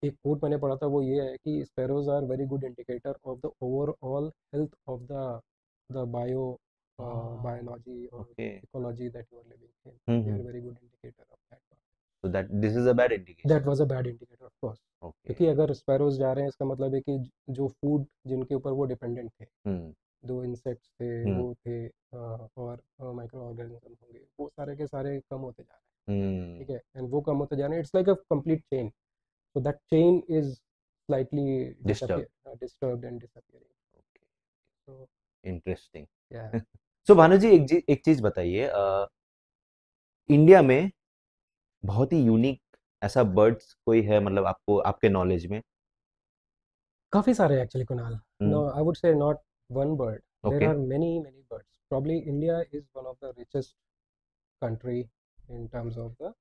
एक कोट मैंने पढ़ा था वो ये है कि sparrows are very good indicator of the overall health of the हैं। बायोलॉजी और okay. Ecology that you are living in. They are hmm very good indicator of that part. So that this is a bad that indication. Was a bad indicator of course. Okay. क्योंकि अगर sparrows जा रहे हैं इसका मतलब है कि जो फूड जिनके ऊपर वो डिपेंडेंट थे, हम्म जो इंसेक्ट्स थे हम्म वो थे, और माइक्रो ऑर्गेनिज्म होंगे, वो सारे के सारे कम होते जा रहे हैं। ठीक हम्म है, एंड वो कम होते जा रहे हैं। It's like a complete chain. So that chain is slightly disturb. disturbed and disappearing. Okay, So interesting. yeah, सो भानु जी, एक चीज बताइए, इंडिया में बहुत ही यूनिक ऐसा बर्ड्स कोई है, मतलब आपको आपके नॉलेज में? काफी सारे actually Kunal. No, hmm I would say not one bird. There okay. are many birds. Probably India is one of the richest country in terms of the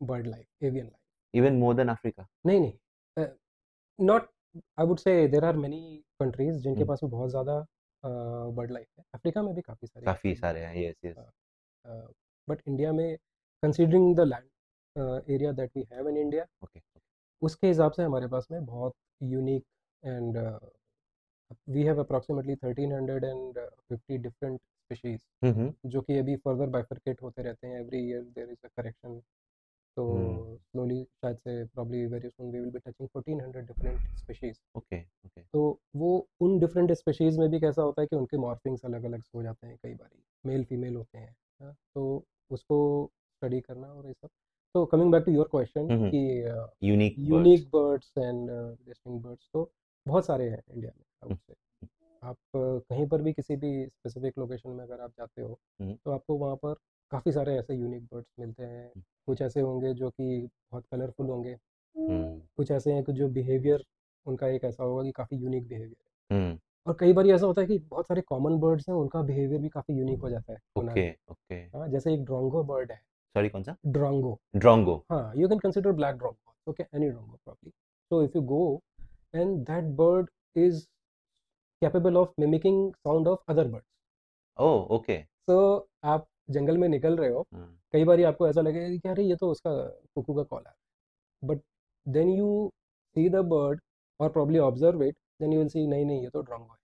bird life, avian life. Even more than Africa? नहीं नहीं, not, I would say there are many countries जिनके पास में बहुत ज़्यादा bird life है। Africa में भी काफ़ी सारी काफी actually सारे हैं, यस यस। बट इंडिया में, considering the land area that we have in India, okay. उसके हिसाब से हमारे पास में बहुत unique and we have approximately 1350 different species, hmm जो कि अभी फर्दर बाइफरकेट होते रहते हैं। Every year there is a correction. तो हम्म स्लोली शायद से probably very soon we will be touching 1400 different species. Okay okay. तो वो उन डिफरेंट स्पीशीज में भी कैसा होता है कि उनके मॉर्फिंग्स अलग अलग हो जाते हैं, कई बारी मेल फीमेल होते हैं। हाँ, तो उसको स्टडी करना और ये सब। तो coming back to your question कि unique birds. Unique birds and distinct birds, तो बहुत सारे हैं इंडिया में आई वुड से। आप कहीं पर भी किसी भी स्पेसिफिक लोकेशन में अगर आप जाते हो तो आपको वहाँ पर काफ़ी सारे ऐसे यूनिक बर्ड्स मिलते हैं। कुछ ऐसे होंगे जो कि बहुत कलरफुल होंगे, कुछ ऐसे हैं कि जो बिहेवियर उनका एक ऐसा होगा कि काफ़ी यूनिक बिहेवियर है। और कई बार ऐसा होता है कि बहुत सारे कॉमन बर्ड्स हैं, उनका बिहेवियर भी काफ़ी यूनिक हो जाता है कुनाल। Okay okay. हाँ, जैसे एक ड्रोंगो बर्ड है। सॉरी, कौन सा? ड्रोंगो। ड्रोंगो। हाँ, you can consider black drongo, okay, any drongo probably. So if you go, and that bird is capable of mimicking sound of other birds. Oh okay. So आप जंगल में निकल रहे हो, कई बार आपको ऐसा लगेगा कि अरे ये तो उसका कुकू का कॉल है, but then you see the bird और probably observe it, then you will see नहीं नहीं ये तो drongo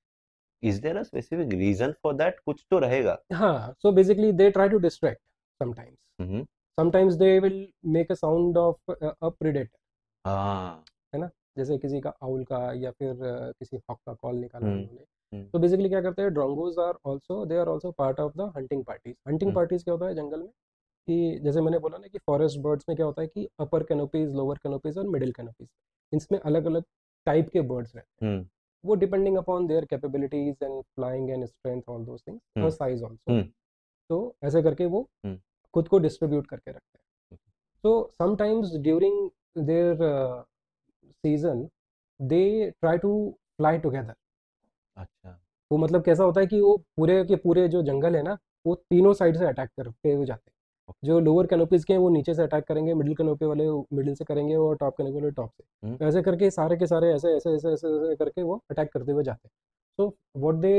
is there a specific reason for that? कुछ तो रहेगा। है। हाँ, so basically they try to distract sometimes. Hmm Sometimes they will make a sound of a predator, हाँ। है ना? जैसे किसी का आउल का या फिर किसी हॉक का कॉल निकाला हम्म उन्होंने। हम्म तो बेसिकली क्या करते हैं, drongos are also, they are also part of the hunting parties. Hunting hmm parties क्या होता है जंगल में कि जैसे मैंने बोला ना कि फॉरेस्ट बर्ड्स में क्या होता है कि अपर कैनोपीज, लोअर कैनोपीज और मिडिल कैनोपीज, इसमें अलग अलग टाइप के बर्ड्स रहते हैं। हम्म वो depending upon their capabilities and flying and strength, all those things, और हम्म साइज ऑल्सो। हम्म तो ऐसे करके वो हम्म खुद को डिस्ट्रीब्यूट करके रखते हैं। So sometimes during their season they try to fly together. अच्छा। वो मतलब कैसा होता है कि वो पूरे के पूरे जो जंगल है ना, वो तीनों साइड से अटैक करते हुए जाते हैं। जो लोअर कैनोपीज के हैं वो नीचे से अटैक करेंगे, मिडिल कैनोपी वाले मिडिल से करेंगे, और टॉप कैनोपी वाले टॉप से। हम्म तो ऐसे करके सारे के सारे ऐसे ऐसे ऐसे ऐसे ऐसे करके वो अटैक करते हुए जाते हैं। सो व्हाट दे,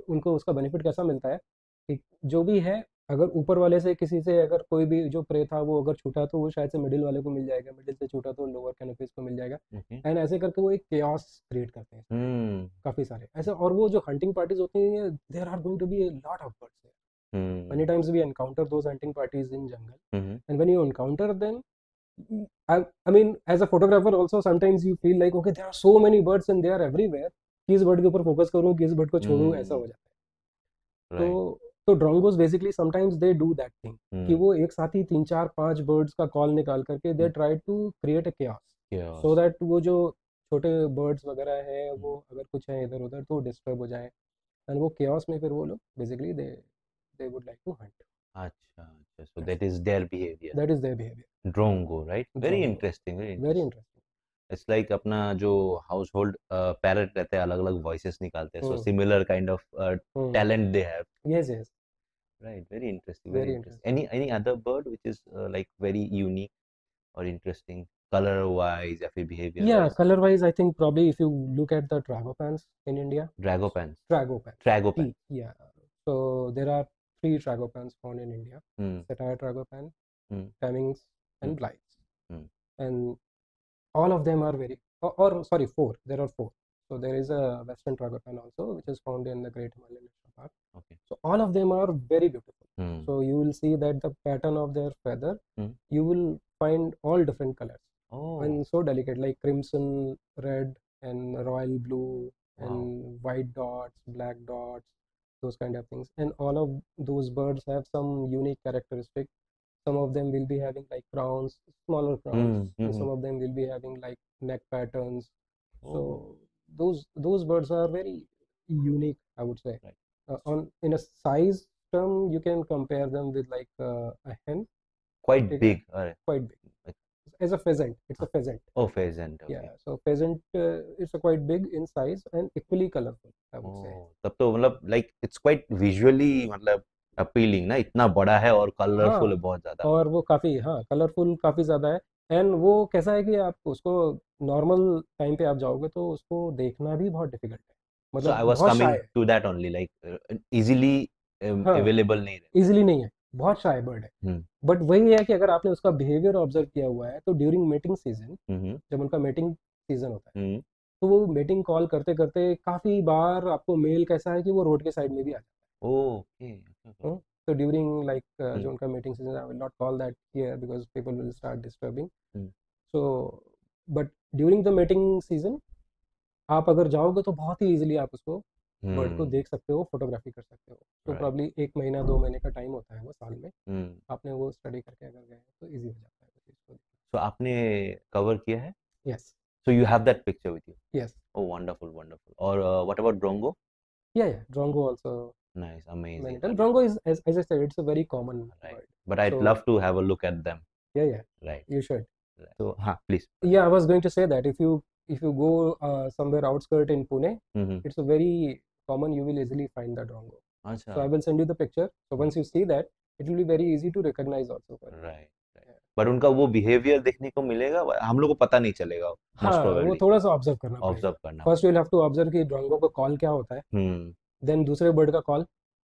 उनको उसका बेनिफिट कैसा मिलता है कि जो भी है अगर ऊपर वाले से किसी से अगर कोई भी जो प्रे था वो अगर छूटा तो वो शायद से मिडिल वाले को मिल जाएगा, मिडिल से छूटा तो लोअर कैनोपीज को मिल जाएगा, ओके। एंड ऐसे करके वो एक केओस क्रिएट करते हैं हम्म। काफी सारे ऐसे। और वो जो हंटिंग पार्टीज होती हैं, there are going to be a lot of birds. Many times we encounter those hunting parties in jungle, hmm. and when you encounter them, I mean, as a photographer also, sometimes you feel like, okay, there are so many birds and they are everywhere, किस bird के ऊपर focus करूं, किस bird को छोड़ूं, ऐसा हो जाता है। राइट। तो drongos basically sometimes they do that thing कि वो एक साथ ही 3 4 5 बर्ड्स का कॉल निकाल करके they try to create a chaos, so that वो जो छोटे बर्ड्स वगैरह है वो अगर कुछ है इधर उधर तो डिस्टर्ब हो जाए, एंड वो chaos में फिर वो लोग basically they would like to hunt. अच्छा अच्छा, so that is their behavior. That is their behavior. Drongo, right? Very Drongo. interesting, very Very interesting. interesting. It's like अपना जो हाउस होल्ड पैरट रहते हैं, अलग अलग वॉइसेस निकालते हैं, so Hmm. similar kind of Hmm. talent they have. Yes, yes. Right, very interesting, Very very interesting. Any other bird which is like very unique or interesting, color wise या फिर behavior Yeah, wise? color wise, I think probably if you look at the tragopans in India. Dragopans. Tragopan. Tragopan. Yeah. So there are 3 tragopans found in India: Hmm. Satire tragopan, Hmm. Cummings, and Hmm. Blythes. Hmm. And all of them are very, or sorry, 4. There are 4. So there is a Western tragopan also, which is found in the Great Himalayan National Park. Okay. So all of them are very beautiful. Hmm. So you will see that the pattern of their feather, Hmm. you will find all different colors, Oh. and so delicate, like crimson, red, and royal blue, Wow. and white dots, black dots, those kind of things. And all of those birds have some unique characteristic. Some of them will be having like crowns, smaller crowns, Hmm. and some of them will be having like neck patterns. Oh. So those birds are very unique, I would say. Right. On in a size term, you can compare them with like a hen. Quite Okay, big. quite big. As a pheasant, it's a pheasant. Oh, pheasant. Okay. Yeah, so pheasant it's a quite big in size and equally colorful, I would say. Oh, तब तो मतलब like it's quite visually मतलब appealing ना, इतना बड़ा है और colourful है हाँ, बहुत ज्यादा. और वो काफी, हाँ, कलरफुल काफी ज्यादा है। एंड वो कैसा है कि आप उसको नॉर्मल टाइम पे आप जाओगे तो उसको देखना भी बहुत डिफिकल्ट है, So मतलब I was बहुत coming शाय है। to that only, like easily हाँ, available नहीं इजीली नहीं है, बहुत शाय बर्ड है। रहते. बट वही है कि अगर आपने उसका बिहेवियर ऑब्जर्व किया हुआ है तो ड्यूरिंग मीटिंग सीजन, हम्म. जब उनका मीटिंग सीजन होता है हम्म. तो वो मीटिंग कॉल करते करते काफी बार आपको मेल कैसा है कि वो रोड के साइड में भी आ जाता ओके. है। तो ड्यूरिंग लाइक जो हम्म. उनका meeting season, I will not call that here because people will start disturbing. Hmm. So but during the meeting season आप अगर जाओगे तो बहुत ही इजीली आप उसको बर्ड को देख सकते हो, फोटोग्राफी कर सकते हो। तो Right. प्रॉब्ली 1 महीना 2 महीने का टाइम होता है वो साल में, हम्म. आपने वो स्टडी करके अगर गए तो इजी हो जाता है उस चीज़ को। So आपने कवर किया है? Yes, So you have that picture with you? Yes, Oh, wonderful, wonderful. Or what about Drongo? yeah, Drongo also Nice, amazing, many times. amazing. Drongo is, as I said, it's a very common Right. bird. But I'd So love to have a look at them. yeah, Right. you should. Right. So please. Yeah, I was going to say that if you go somewhere outskirt in Pune, Mm-hmm. it's a very common. You will easily find the Drongo. अच्छा. So I will send you the picture. So once you see that, it will be very easy to recognize also for you. Right. But उनका वो behaviour देखने को मिलेगा, हम लोग को पता नहीं चलेगा मोस्ट हाँ, वो प्रोबेबली. थोड़ा सा ऑब्जर्व करना पड़ेगा। ऑब्जर्व करना. First you will have to observe कि ड्रोंगो का कॉल क्या होता है, देन दूसरे बर्ड का कॉल,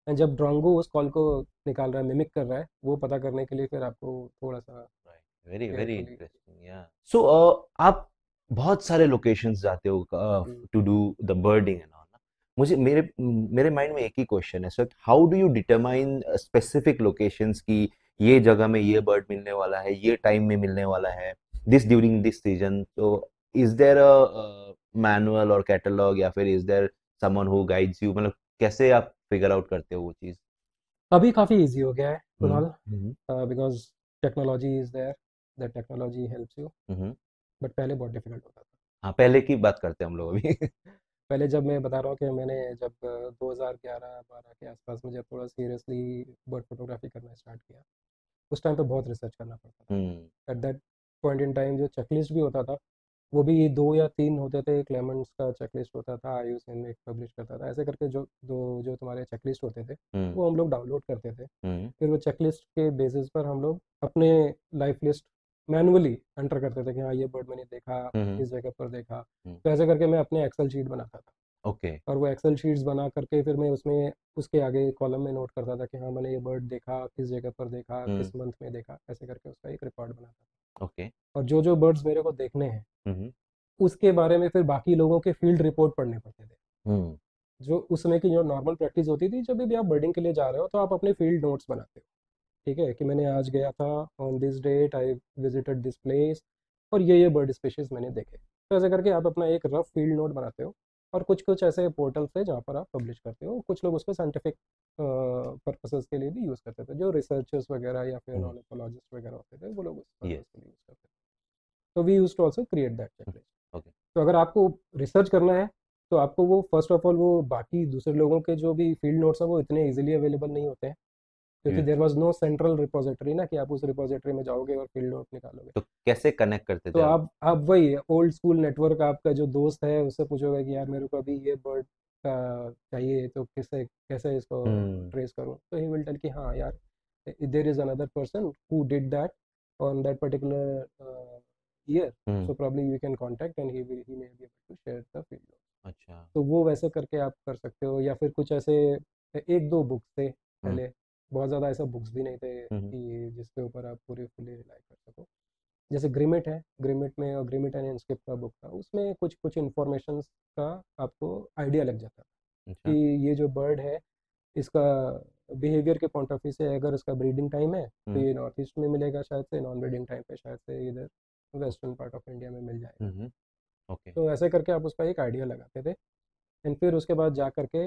एंड जब ड्रोंगो उस कॉल को निकाल रहा है, मिमिक कर रहा है, वो पता करने के लिए फिर आपको थोड़ा सा वेरी वेरी carefully- इंटरेस्टिंग. या सो आप बहुत सारे लोकेशंस जाते हो to do the birding and all. मुझे मेरे माइंड में एक ही क्वेश्चन है sir, how do you determine specific locations की ये जगह में ये बर्ड मिलने वाला है, ये टाइम में मिलने वाला है, दिस ड्यूरिंग दिस सीजन? तो इज देयर अ मैनुअल और कैटलॉग या फिर is there someone who guides you, मतलब कैसे आप फिगर आउट करते हो वो चीज? अभी काफ़ी इजी हो गया है Kunal, hmm. Because technology is there, that technology helps you. Hmm. But पहले बहुत डिफिकल्ट होता था। हाँ, पहले की बात करते हैं हम लोग अभी. पहले जब मैं बता रहा हूँ कि मैंने जब 2011-12 के आसपास में जब थोड़ा सीरियसली बर्ड फोटोग्राफी करना स्टार्ट किया, उस टाइम पे बहुत रिसर्च करना पड़ता था। Eight that point in time जो चेकलिस्ट भी होता था वो भी 2 या 3 होते थे। क्लेमेंट्स का चेकलिस्ट होता था, IUCN एक पब्लिश करता था, ऐसे करके जो तुम्हारे चेकलिस्ट होते थे वो हम लोग डाउनलोड करते थे। फिर वो चेकलिस्ट के बेसिस पर हम लोग अपने लाइफ लिस्ट मैनुअली एंटर करते थे कि हाँ ये बर्ड मैंने देखा, इस जगह पर देखा। तो ऐसे करके मैं अपने एक्सेल शीट बनाता था। ओके। और वो एक्सेल शीट्स बना करके फिर मैं उसमें उसके आगे कॉलम में नोट करता था कि हाँ मैंने ये बर्ड देखा, किस जगह पर देखा, हम्म। किस मंथ में देखा, ऐसे करके उसका एक रिकॉर्ड बनाता था। ओके। और जो जो बर्ड्स मेरे को देखने हैं हम्म। उसके बारे में फिर बाकी लोगों के फील्ड रिपोर्ट पढ़ने पड़ते थे। हम्म। जो उस समय की जो नॉर्मल प्रैक्टिस होती थी, जब भी आप बर्डिंग के लिए जा रहे हो तो आप अपने फील्ड नोट्स बनाते हो, ठीक है, कि मैंने आज गया था, on this date I visited this place, और ये बर्ड स्पीशीज मैंने देखे। तो ऐसे करके आप अपना एक रफ फील्ड नोट बनाते हो। और कुछ कुछ ऐसे पोर्टल्स है जहाँ पर आप पब्लिश करते हो, कुछ लोग उसको साइंटिफिक पर्पसेस के लिए भी यूज़ करते थे, जो रिसर्चर्स वगैरह या फिर ऑर्निथोलॉजिस्ट वगैरह होते थे, वो लोग उस यस। पर्पस के लिए यूज़ करते थे। तो we use to also create that checklist. Okay. तो अगर आपको रिसर्च करना है तो आपको वो फर्स्ट ऑफ ऑल वो बाकी दूसरे लोगों के जो भी फील्ड नोट्स हैं वो इतने इजीली अवेलेबल नहीं होते हैं, क्योंकि there was no central repository ना कि आप उस रिपोजिटरी में जाओगे और फील्ड नोट निकालोगे। तो कैसे कनेक्ट करते तो थे आप? आप वही ओल्ड स्कूल नेटवर्क, आपका जो दोस्त है उससे पूछोगे कि यार मेरे को अभी ये बर्ड का चाहिए, तो किससे कैसे इसको हम्म। ट्रेस करूँ, तो ही विल टेल कि हाँ यार there is another person who did that on that particular year, hmm. So probably you can contact and he may be able to share the field note. अच्छा। तो वो वैसे करके आप कर सकते हो, या फिर कुछ ऐसे एक दो बुक्स थे हम्म। पहले, बहुत ज़्यादा ऐसा बुक्स भी नहीं थे हम्म। कि जिसके ऊपर आप पूरे फुली रिलाई कर सको। जैसे ग्रिमिट है, ग्रिमिट में और ग्रिमिट एंड इंस्क्रिप्ट का बुक था, उसमें कुछ कुछ इन्फॉर्मेशन का आपको आइडिया लग जाता था अच्छा। कि ये जो बर्ड है इसका बिहेवियर के पॉइंट ऑफ व्यू से, अगर इसका ब्रीडिंग टाइम है तो हम्म। ये नॉर्थ ईस्ट में मिलेगा, शायद से नॉन ब्रीडिंग टाइम पे शायद से इधर वेस्टर्न पार्ट ऑफ इंडिया में मिल जाएगा। हम्म। ओके। तो ऐसे करके आप उसका एक आइडिया लगाते थे। एंड फिर उसके बाद जा करके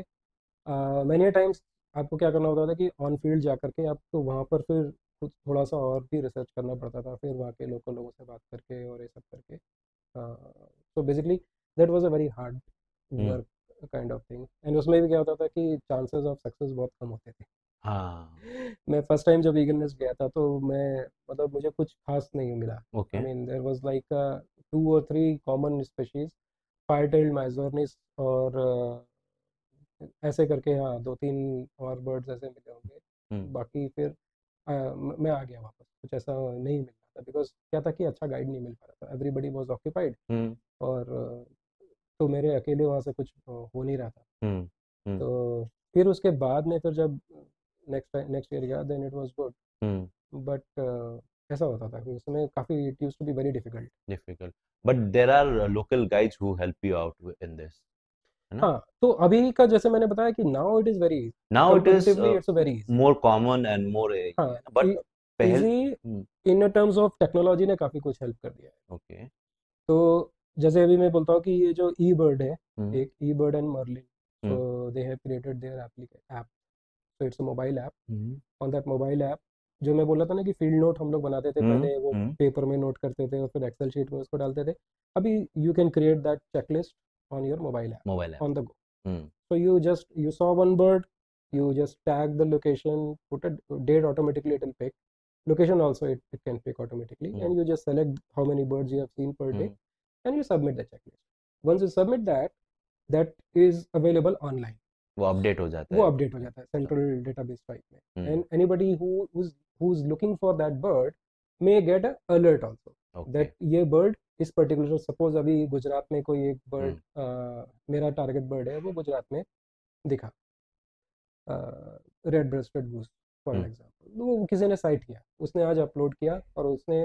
मैनी टाइम्स आपको क्या करना होता था कि ऑन फील्ड जा करके आपको वहाँ पर फिर कुछ थोड़ा सा और भी रिसर्च करना पड़ता था, फिर वहाँ के लोकल लोगों से बात करके और ये सब करके। तो basically that was a very hard hmm. Work kind of thing. And उसमें भी क्या होता था कि चांसेस ऑफ सक्सेस बहुत कम होते थे। हाँ। मैं फर्स्ट टाइम जब ईगलनेस गया था तो मैं मतलब मुझे कुछ खास नहीं मिला। I okay. Mean there was like 2 और 3 common species, fire tailed myzornis, और ऐसे करके हाँ 2-3 और बर्ड्स ऐसे मिले होंगे। हम्म। बाकी फिर मैं आ गया वापस, कुछ ऐसा नहीं मिल रहा था, बिकॉज क्या था कि अच्छा गाइड नहीं मिल पा रहा था, एवरीबडी वाज ऑक्यूपाइड। हम्म। और तो मेरे अकेले वहाँ से कुछ हो नहीं रहा था। हम्म। हम्म। तो फिर उसके बाद में फिर जब नेक्स्ट ईयर गया then it was good. Hmm. But ऐसा होता था कि उस समय काफ़ी, it use to be very difficult. Difficult, but there are local guides who help you out in this, है ना? हाँ, तो अभी का जैसे मैंने बताया कि now it is very easy, now it is comparatively it's very easy. More common and more, हाँ, बट पहल। Easy in terms of technology ने काफ़ी कुछ हेल्प कर दिया है। ओके। तो जैसे अभी मैं बोलता हूँ कि ये जो ई बर्ड है, हम्म। एक eBird and Merlin, hmm. So they have created their app. So it's a mobile app. Hmm. On that mobile app, जो मैं बोला था ना कि फील्ड नोट हम लोग बनाते थे हम्म। पहले, वो हम्म। पेपर में नोट करते थे और फिर एक्सेल शीट में उसको डालते थे। अभी you can create that checklist on your mobile app mobile app. On the go. Hmm. So you saw one bird, you just tag the location, put a date, automatically it will pick. Location also it can pick automatically, hmm. and you just select how many birds you have seen per day, hmm. and you submit the checklist. Once you submit that, that is available online. वो update हो जाता वो है। Update हो जाता है central database type में, hmm. And anybody who is looking for that bird may get a alert also okay. that ये बर्ड इस पर्टिकुलर, सपोज अभी गुजरात में कोई एक बर्ड, हम्म। मेरा टारगेट बर्ड है वो गुजरात में दिखा, red rested goose for hmm. Example, वो किसी ने साइट किया, उसने आज अपलोड किया, और उसने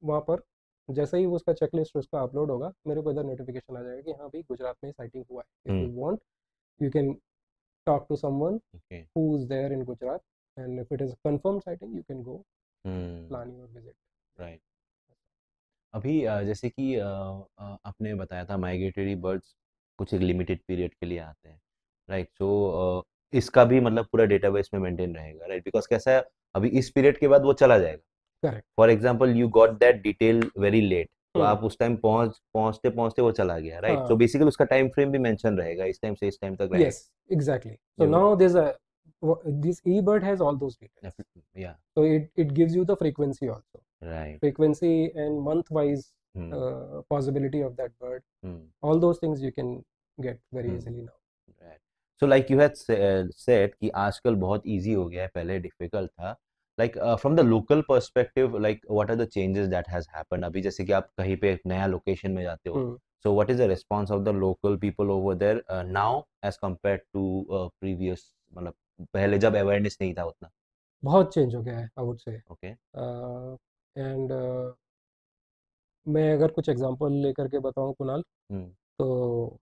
वहाँ पर जैसे ही उसका चेकलिस्ट उसका अपलोड होगा, मेरे को इधर नोटिफिकेशन आ जाएगा कि हाँ भाई गुजरात में साइटिंग हुआ है, if you hmm. Want you can talk to someone okay. who's there in Gujarat, and if it is a confirmed sighting, you can go hmm. plan your visit. Right. अभी जैसे कि आपने बताया था माइग्रेटरी बर्ड्स कुछ एक limited period के लिए आते हैं, राइट? सो इसका भी मतलब पूरा डेटाबेस में मेंटेन रहेगा, राइट? बिकॉज कैसा है, अभी इस पीरियड के बाद वो चला जाएगा। Correct. For example you got that detail very late, तो हम्म, आप उस टाइम पहुंचते पहुंचते वो चला गया, राइट? सो हाँ, बेसिकली उसका टाइम फ्रेम भी मेंशन रहेगा, इस टाइम से इस टाइम तक रहेगा। yes, exactly. So ये now there's a this eBird has all those details. या So it gives you the frequency also, right. frequency and month wise possibility of that bird. All those things you can get very easily now. So like you had said कि आजकल बहुत easy हो गया है, पहले difficult था। Like from the local perspective, like what are the changes that has happened? अभी जैसे कि आप कहीं पे एक नया लोकेशन में जाते हो, so what is the response of the local people over there now as compared to previous, मतलब पहले जब अवेयरनेस नहीं था उतना? बहुत चेंज हो गया है आई वुड से। ओके। एंड मैं अगर कुछ एग्जांपल लेकर के बताऊं कुणाल, हम्म। तो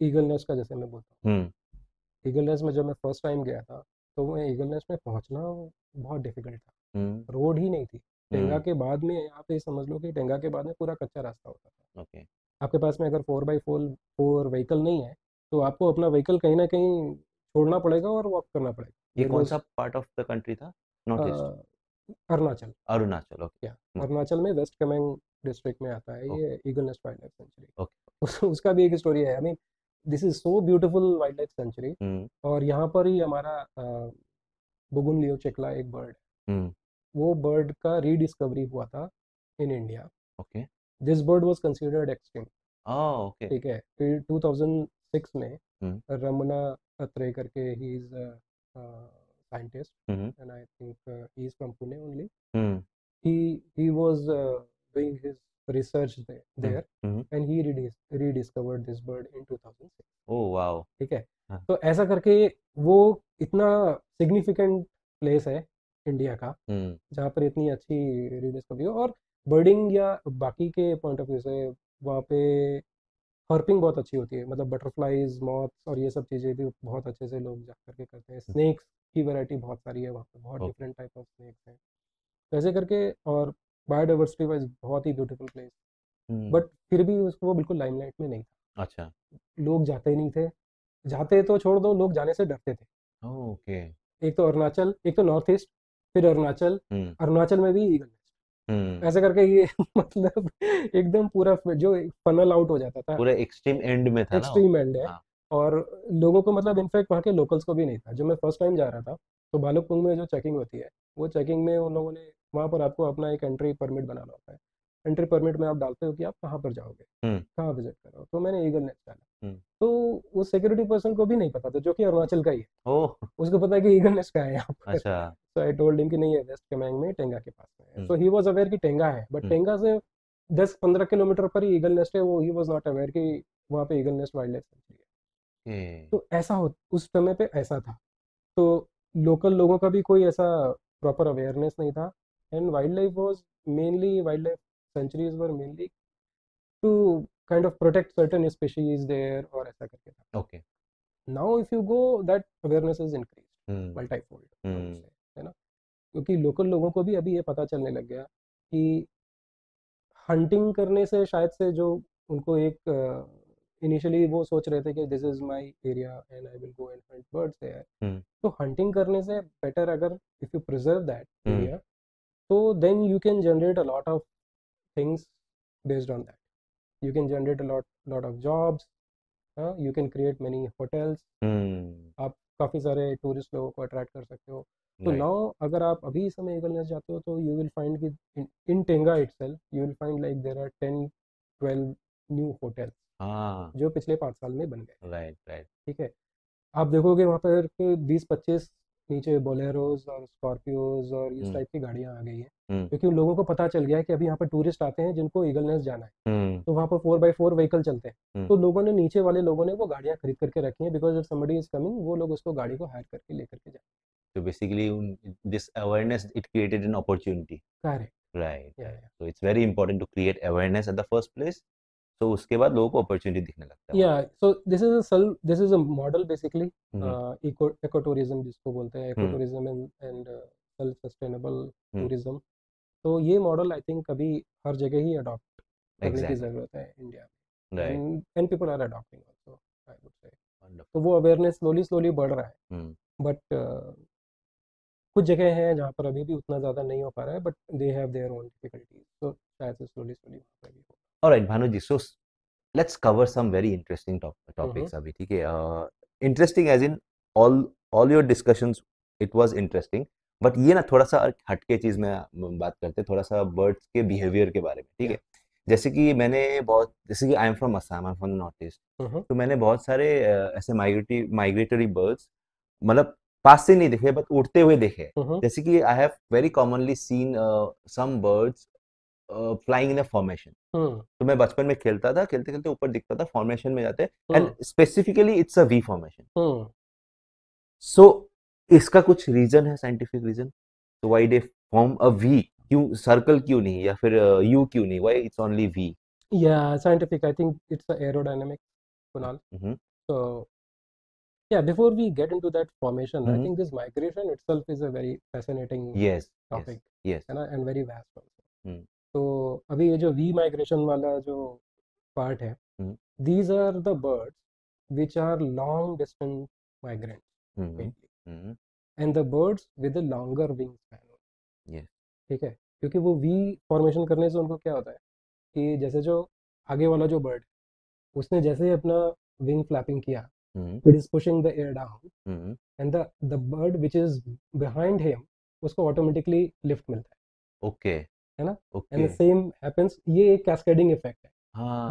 ईगल नेस्ट का जैसे मैं बोलता हम्म। हूँ, ईगल नेस्ट में जब मैं फर्स्ट टाइम गया था, तो मैं ईगल नेस्ट में पहुंचना बहुत डिफिकल्ट था। हम्म। रोड ही नहीं थी। टेंगा हम्म। के बाद में आप ये समझ लो कि टेंगा के बाद में पूरा कच्चा रास्ता होता था। ओके। आपके पास में अगर 4x4 व्हीकल नहीं है, तो आपको अपना व्हीकल कहीं ना कहीं छोड़ना पड़ेगा और वॉक करना पड़ेगा। ये देर कौन वॉज सा पार्ट ऑफ द कंट्री था? North east? Arunachal. Arunachal, okay. या अरुणाचल में वेस्ट कामेंग डिस्ट्रिक्ट में आता है ओके। ये eagle nest wildlife okay. Sanctuary. उसका भी एक स्टोरी है। I mean this is so beautiful wildlife sanctuary. Hmm. और यहाँ पर ही हमारा बुगुन लियो चिकला एक बर्ड है। हम्म। वो बर्ड का रीडिस्कवरी हुआ था in India. Okay. This bird was considered extinct. Okay. ठीक है, फिर 2006 में हम्म। रमना अत्रे करके, he is scientist hmm. And I think he is from Pune only. Hmm. he was doing his research hmm. there hmm. and he rediscovered this bird in 2006। Oh wow. ठीक है, हाँ। तो ऐसा करके वो इतना सिग्निफिकेंट प्लेस है इंडिया का, हम्म। जहाँ पर इतनी अच्छी रीडिस्कवरी हो। और बर्डिंग या बाकी के पॉइंट ऑफ व्यू से वहाँ पे हर्पिंग बहुत अच्छी होती है। मतलब बटरफ्लाईज, मॉथ्स और ये सब चीज़ें भी बहुत अच्छे से लोग जा करके करते हैं। स्नेक्स की वैरायटी बहुत सारी है वहाँ पे, बहुत okay. Different type of snakes हैं। तो ऐसे करके, और बायोडाइवर्सिटी वाइज बहुत ही ब्यूटीफुल प्लेस। हम्म। बट फिर भी उसको वो बिल्कुल लाइमलाइट में नहीं अच्छा। था। लोग जाते ही नहीं थे। जाते तो छोड़ दो, लोग जाने से डरते थे। ओके। एक तो अरुणाचल, एक तो नॉर्थ ईस्ट, फिर अरुणाचल। हम्म। अरुणाचल में भी ईगल नेस्ट। हम्म। ऐसे करके ये मतलब एकदम पूरा जो फनल आउट हो जाता था। पूरे एक्सट्रीम एंड में था ना वो? एक्सट्रीम एंड है। हाँ। और लोगों को, मतलब इनफैक्ट वहाँ के लोकल्स को भी नहीं था। जब मैं फर्स्ट टाइम जा रहा था, तो भालुकपुंग में जो चेकिंग होती है, वो चेकिंग में उन लोगों ने, वहाँ पर आपको अपना एक एंट्री परमिट बनाना होता है। एंट्री परमिट में आप डालते हो कि आप कहाँ पर जाओगे, हम्म। कहाँ विजिट कर रहे हो। तो मैंने ईगल नेस्ट डाला। हम्म। तो उस सिक्योरिटी पर्सन को भी नहीं पता था, जो कि अरुणाचल का ही है। ओह। उसको पता है कि ईगल नेस्ट का है यहाँ पर। अच्छा। तो आई टोल्ड हिम कि नहीं है, वेस्ट कामेंग में टेंगा के पास में है। हम्म। सो ही वाज अवेयर कि टेंगा है, बट हम्म। टेंगा से 10-15 किलोमीटर पर ही ईगल नेस्ट है। वो ही वाज नॉट अवेयर कि वहाँ पे eagle nest wildlife century है। ओके। तो ऐसा हो, उस समय पे ऐसा था। तो लोकल लोगों का भी कोई ऐसा प्रॉपर अवेयरनेस नहीं था। And wildlife was mainly, wildlife sanctuaries were mainly to kind of protect certain species there, और ऐसा करके था। Okay. Now if you go, that awareness is increase hmm. Multifold, I would hmm. Say, है ना। क्योंकि local लोगों को भी अभी ये पता चलने लग गया कि हंटिंग करने से शायद से जो उनको एक इनिशियली वो सोच रहे थे कि this is my area and I will go and hunt birds there. Hmm. तो हंटिंग करने से बेटर, अगर if you preserve that hmm. Area, तो then you can generate a lot of things based on that. You can generate a lot of jobs, you can create many hotels. Hmm. आप काफ़ी सारे tourist लोगों को attract कर सकते हो। तो राइट। नाउ अगर आप अभी इस समय ईगल नेस्ट जाते हो, तो यू विल फाइंड कि in Tenga itself you will find like there are 10-12 new hotels, हाँ। जो पिछले 5 साल में बन गए हैं। राइट। राइट। ठीक है, आप देखोगे वहाँ पर 20-25 नीचे बोलेरोज और स्कॉर्पियोज और इस हम्म। टाइप की गाड़ियाँ आ गई हैं। हम्म। क्योंकि उन लोगों को पता चल गया है कि अभी यहाँ पर टूरिस्ट आते हैं जिनको ईगल नेस्ट जाना है। हम्म। तो वहाँ पर 4x4 व्हीकल चलते हैं। हम्म। तो लोगों ने, नीचे वाले लोगों ने वो गाड़ियाँ खरीद करके रखी हैं, because if somebody is coming, वो लोग उसको गाड़ी को हायर करके लेकर के जाए। So basically, this awareness, it created an opportunity. Correct. Right, या right. So it's very important to create awareness at the first place. So उसके बाद लोगों को opportunity दिखने लगता है या वहाँ so this is a model basically, पे। इको टूरिज्म जिसको बोलते हैं, eco hmm. Tourism and self sustainable hmm. Tourism. तो ये मॉडल आई थिंक अभी हर जगह ही अडॉप्ट करने की Exactly. ज़रूरत है इंडिया में। Right. And people are adopting also, I would say. तो Wonderful. वो अवेयरनेस स्लोली स्लोली बढ़ रहा है। हम्म। बट कुछ जगह हैं जहाँ पर अभी भी उतना ज़्यादा नहीं हो पा रहा है, but they have their own difficulties. तो शायद से स्लोली स्लोली वहाँ पर भी हो। All right, Bhanuji. So let's cover some very interesting hmm. topics अभी, ठीक है? Interesting as in all your discussions, it was interesting. But ये ना थोड़ा सा हटके चीज में बात करते हैं, थोड़ा सा बर्ड्स के बिहेवियर के बारे में, ठीक है? जैसे कि I am from Assam, I am from north east. तो मैंने बहुत सारे ऐसे माइग्रेटरी बर्ड्स, मतलब पास से नहीं देखे बट उड़ते हुए देखे। हम्म जैसे कि I have very commonly seen some birds flying in a formation. Hmm तो मैं बचपन में खेलता था, खेलते खेलते ऊपर दिखता था फॉर्मेशन में जाते, and hmm specifically it's a V formation. Hmm so इसका कुछ रीजन है, साइंटिफिक रीजन? तो why they form a V? क्यों सर्कल क्यों नहीं, या फिर यू क्यों नहीं, why it's only V? Yeah, scientific. I think it's the aerodynamics, Kunal. Hmm So yeah, before we get into that formation, I hmm think this migration itself is a very fascinating yes yes topic, yes है ना, and very vast also. हम्म तो अभी ये जो we migration वाला जो part है, हम्म these are the birds which are long distance migrants hmm mainly, hmm and the birds with a longer wingspan. Yes ठीक है, क्योंकि वो वी फॉर्मेशन करने से उनको क्या होता है कि जैसे जो आगे वाला जो बर्ड उसने जैसे ही अपना विंग फ्लैपिंग किया, हम्म it is pushing the air down, hmm and the bird which is behind him उसको ऑटोमेटिकली लिफ्ट मिलता ओके है ना, and okay the same happens, ये एक कैस्केडिंग इफेक्ट है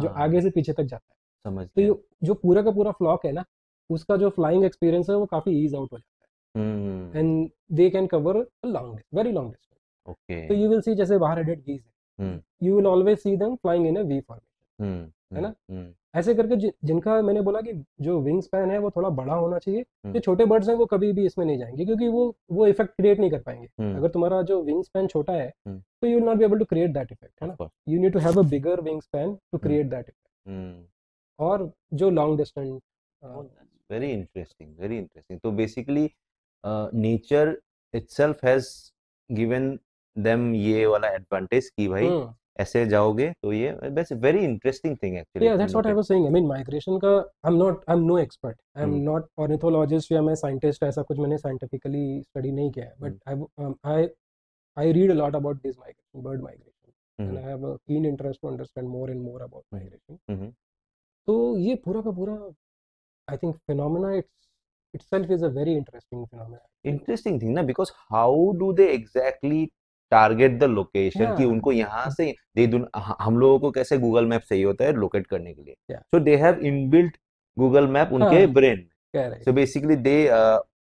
जो आगे हाँ से पीछे तक जाता है। समझ तो गया। ये जो पूरा का पूरा फ्लॉक है ना, उसका जो फ्लाइंग एक्सपीरियंस है वो काफ़ी ईज आउट हो जाता है, hmm and they can cover long, very long distance. Okay तो यू विल सी जैसे बाहर हेडेड गीज है, hmm you will always see them flying in a V formation, है ना। हम्म ऐसे करके जिनका मैंने बोला कि जो विंग स्पैन है वो थोड़ा बड़ा होना चाहिए, हम्म जो छोटे बर्ड्स हैं वो कभी भी इसमें नहीं जाएंगे क्योंकि वो इफेक्ट क्रिएट नहीं कर पाएंगे। हम्म अगर तुम्हारा जो विंग स्पैन छोटा है हम्म तो you will not be able to create that effect, है ऑफ ना। Course you need to have a bigger wingspan to hmm create that effect. Hmm और जो long distance, Oh, that's very interesting, very interesting. So basically, nature itself has given them ये वाला advantage कि भाई हम्म ऐसे जाओगे तो ये, that's a very interesting thing actually या to that's what note I it. Was saying, I mean migration का I am no expert, I am hmm not ornithologist या मैं साइंटिस्ट, ऐसा कुछ मैंने साइंटिफिकली स्टडी नहीं किया है, हम्म but I read a lot about this migration, bird migration, and hmm I have a keen interest to understand more and more about hmm migration. हम्म तो ये पूरा का पूरा I think phenomena itself is a very interesting phenomena actually. Interesting thing ना, because how do they exactly target the location कि Yeah, उनको यहाँ से हम लोगों को कैसे गूगल मैप सही होता है लोकेट करने के लिए? yeah, So they have inbuilt Google map उनके हाँ, ब्रेन में। correct, So basically they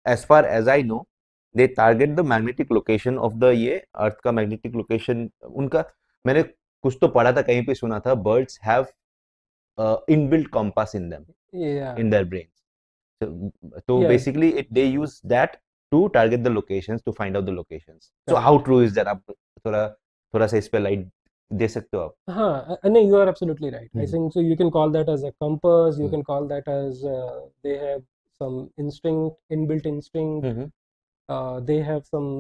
as far as I know they target the magnetic location of the ये अर्थ का magnetic location उनका। मैंने कुछ तो पढ़ा था, कहीं पे सुना था, birds have inbuilt compass in them, yeah, in their brains. So yes, basically they use that to target the locations, to find out the locations. So how correct. true is that? आप थोड़ा थोड़ा सा इस पे light दे सकते हो आप? हाँ, नहीं, you are absolutely right. I hmm think so. You can call that as a compass. You hmm can call that as they have some instinct, inbuilt instinct. Hmm They have some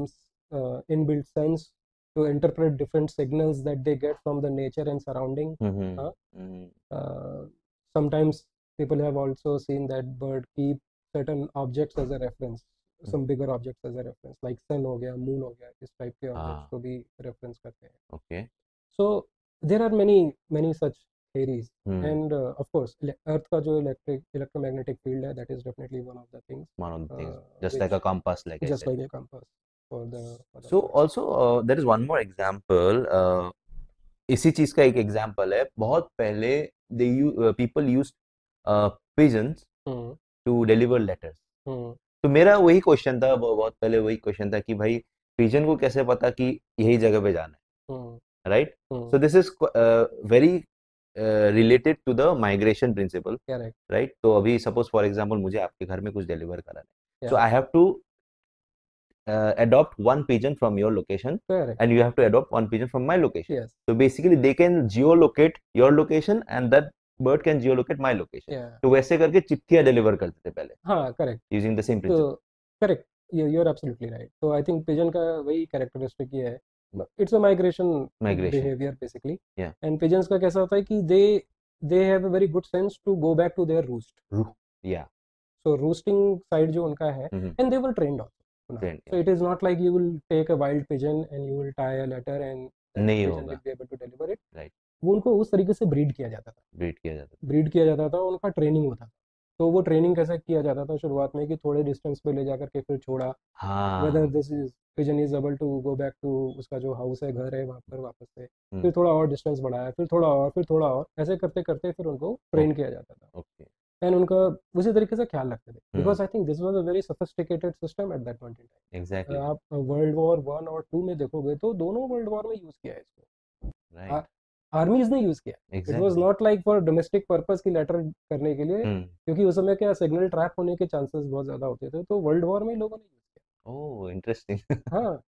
inbuilt sense to interpret different signals that they get from the nature and surrounding. Hmm Uh, Sometimes people have also seen that bird keep certain objects as a reference, some bigger objects as a reference, like sun हो गया, moon हो गया, इस type के objects हाँ को भी reference करते हैं. Okay So there are many such theories, hmm and of course, Earth का जो electromagnetic field है, that is definitely one of the things one of the things, just like which a compass, like I just said. like a compass for the So birds. also there is one more example. इसी चीज का एक example है, बहुत पहले people used pigeons hmm to deliver letters. हम्म तो मेरा वही क्वेश्चन था, बहुत पहले वही क्वेश्चन था कि भाई पिजन को कैसे पता कि यही जगह पे जाना हम्म है, right? Hmm so this is very related to the migration principle, correct, right? तो अभी सपोज फॉर एग्जांपल मुझे आपके घर में कुछ डिलीवर कराना है, so yeah, I have to adopt one pigeon from your location correct, and you have to adopt one pigeon from my location. yes, So basically they can geolocate your location and that bird can geolocate my location. yeah, तो वैसे करके चिट्ठियां deliver करते थे पहले हाँ, correct. using the same तो principle. correct, you're absolutely right. So I think pigeon का वही characteristic ये है, it's a migration Migration. behavior basically. Yeah. And pigeons का कैसा होता है कि they have a very good sense to go back to their roost. Yeah. So roosting side जो उनका है, and they were trained also. Trained, So it is not like you will take a wild pigeon and you will tie a letter and that नहीं pigeon होगा, will be able to deliver it. Right? वो उनको उस तरीके से breed किया जाता था, ब्रीड किया जाता ब्रीड किया जाता था, उनका ट्रेनिंग होता था। तो वो ट्रेनिंग कैसे किया जाता था शुरुआत में कि थोड़े डिस्टेंस पे ले जा करके फिर छोड़ा, था। हाँ whether this is pigeon is able to go back to उसका जो हाउस है, घर है, वहाँ पर वापस से फिर थोड़ा और डिस्टेंस बढ़ाया, फिर थोड़ा और, फिर थोड़ा और, ऐसे करते करते फिर उनको ट्रेन किया जाता था। ओके एंड उनका उसी तरीके से ख्याल रखते थे, hmm, because I think this was a very sophisticated system at that point in time. Exactly. आप वर्ल्ड वॉर वन और टू में देखोगे तो दोनों वर्ल्ड वॉर में यूज किया है इसको, राइट। आर्मीज ने यूज किया। It was exactly. Not like for domestic purpose की लेटर करने के लिए, हम्म। क्योंकि उस समय क्या सिग्नल ट्रैप होने के चांसेस बहुत ज्यादा होते थे, तो वर्ल्ड वॉर में लोगों ने यूज ओह, इंटरेस्टिंग। किया। हाँ,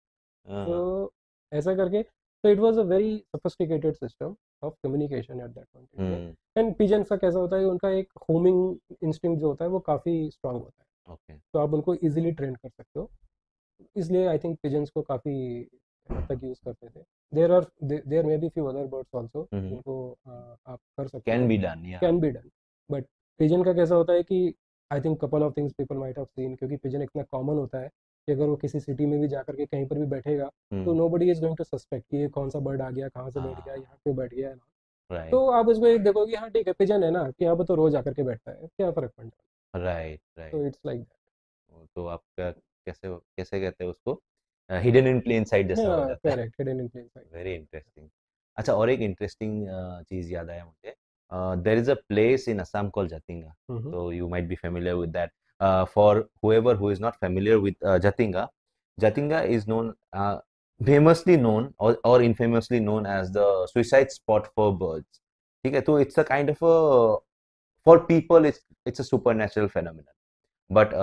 हाँ। तो ऐसा करके, तो it was a very sophisticated system of communication at that point in time. Hmm. And pigeons का कैसा होता है, उनका एक होमिंग इंस्टिंक्ट जो होता है वो काफी स्ट्रांग होता है, ओके। तो आप उनको इजीली ट्रेन कर सकते हो। इसलिए आई थिंक पिजन्स को काफी हद तक यूज करते थे। There may be few other birds also hmm. जिनको आप कर सकते कैन हो, बी डन, या। Can be done. But pigeon का कैसा होता है कि I think couple of things people might have seen, क्योंकि पिजन इतना कॉमन होता है कि अगर वो किसी सिटी में भी जाकर के कहीं पर भी बैठेगा तो hmm. Nobody is going to suspect कि ये कौन सा बर्ड आ गया, कहाँ से बैठ गया, हाँ। यहाँ क्यों बैठ गया। राइट, तो आप इसको एक देखोगे, हाँ ठीक है पिजन है ना, कि यहाँ पे तो रोज आकर के बैठता है, क्या फर्क पड़ता है। राइट, तो राइट। इट्स लाइक तो आपका कैसे कैसे कहते हैं उसको, hidden in plain side that. जैसा हो हाँ जाता है। Correct, hidden in plain sight. Very interesting. अच्छा, और एक इंटरेस्टिंग चीज याद आया मुझे। There is a place in Assam called Jatinga. Hmm. so you might be familiar with that. For whoever who is not familiar with Jatinga, Jatinga is known, famously known or infamously known as the suicide spot for birds. ठीक है, तो it's a kind of a, for people it's a supernatural phenomenon, but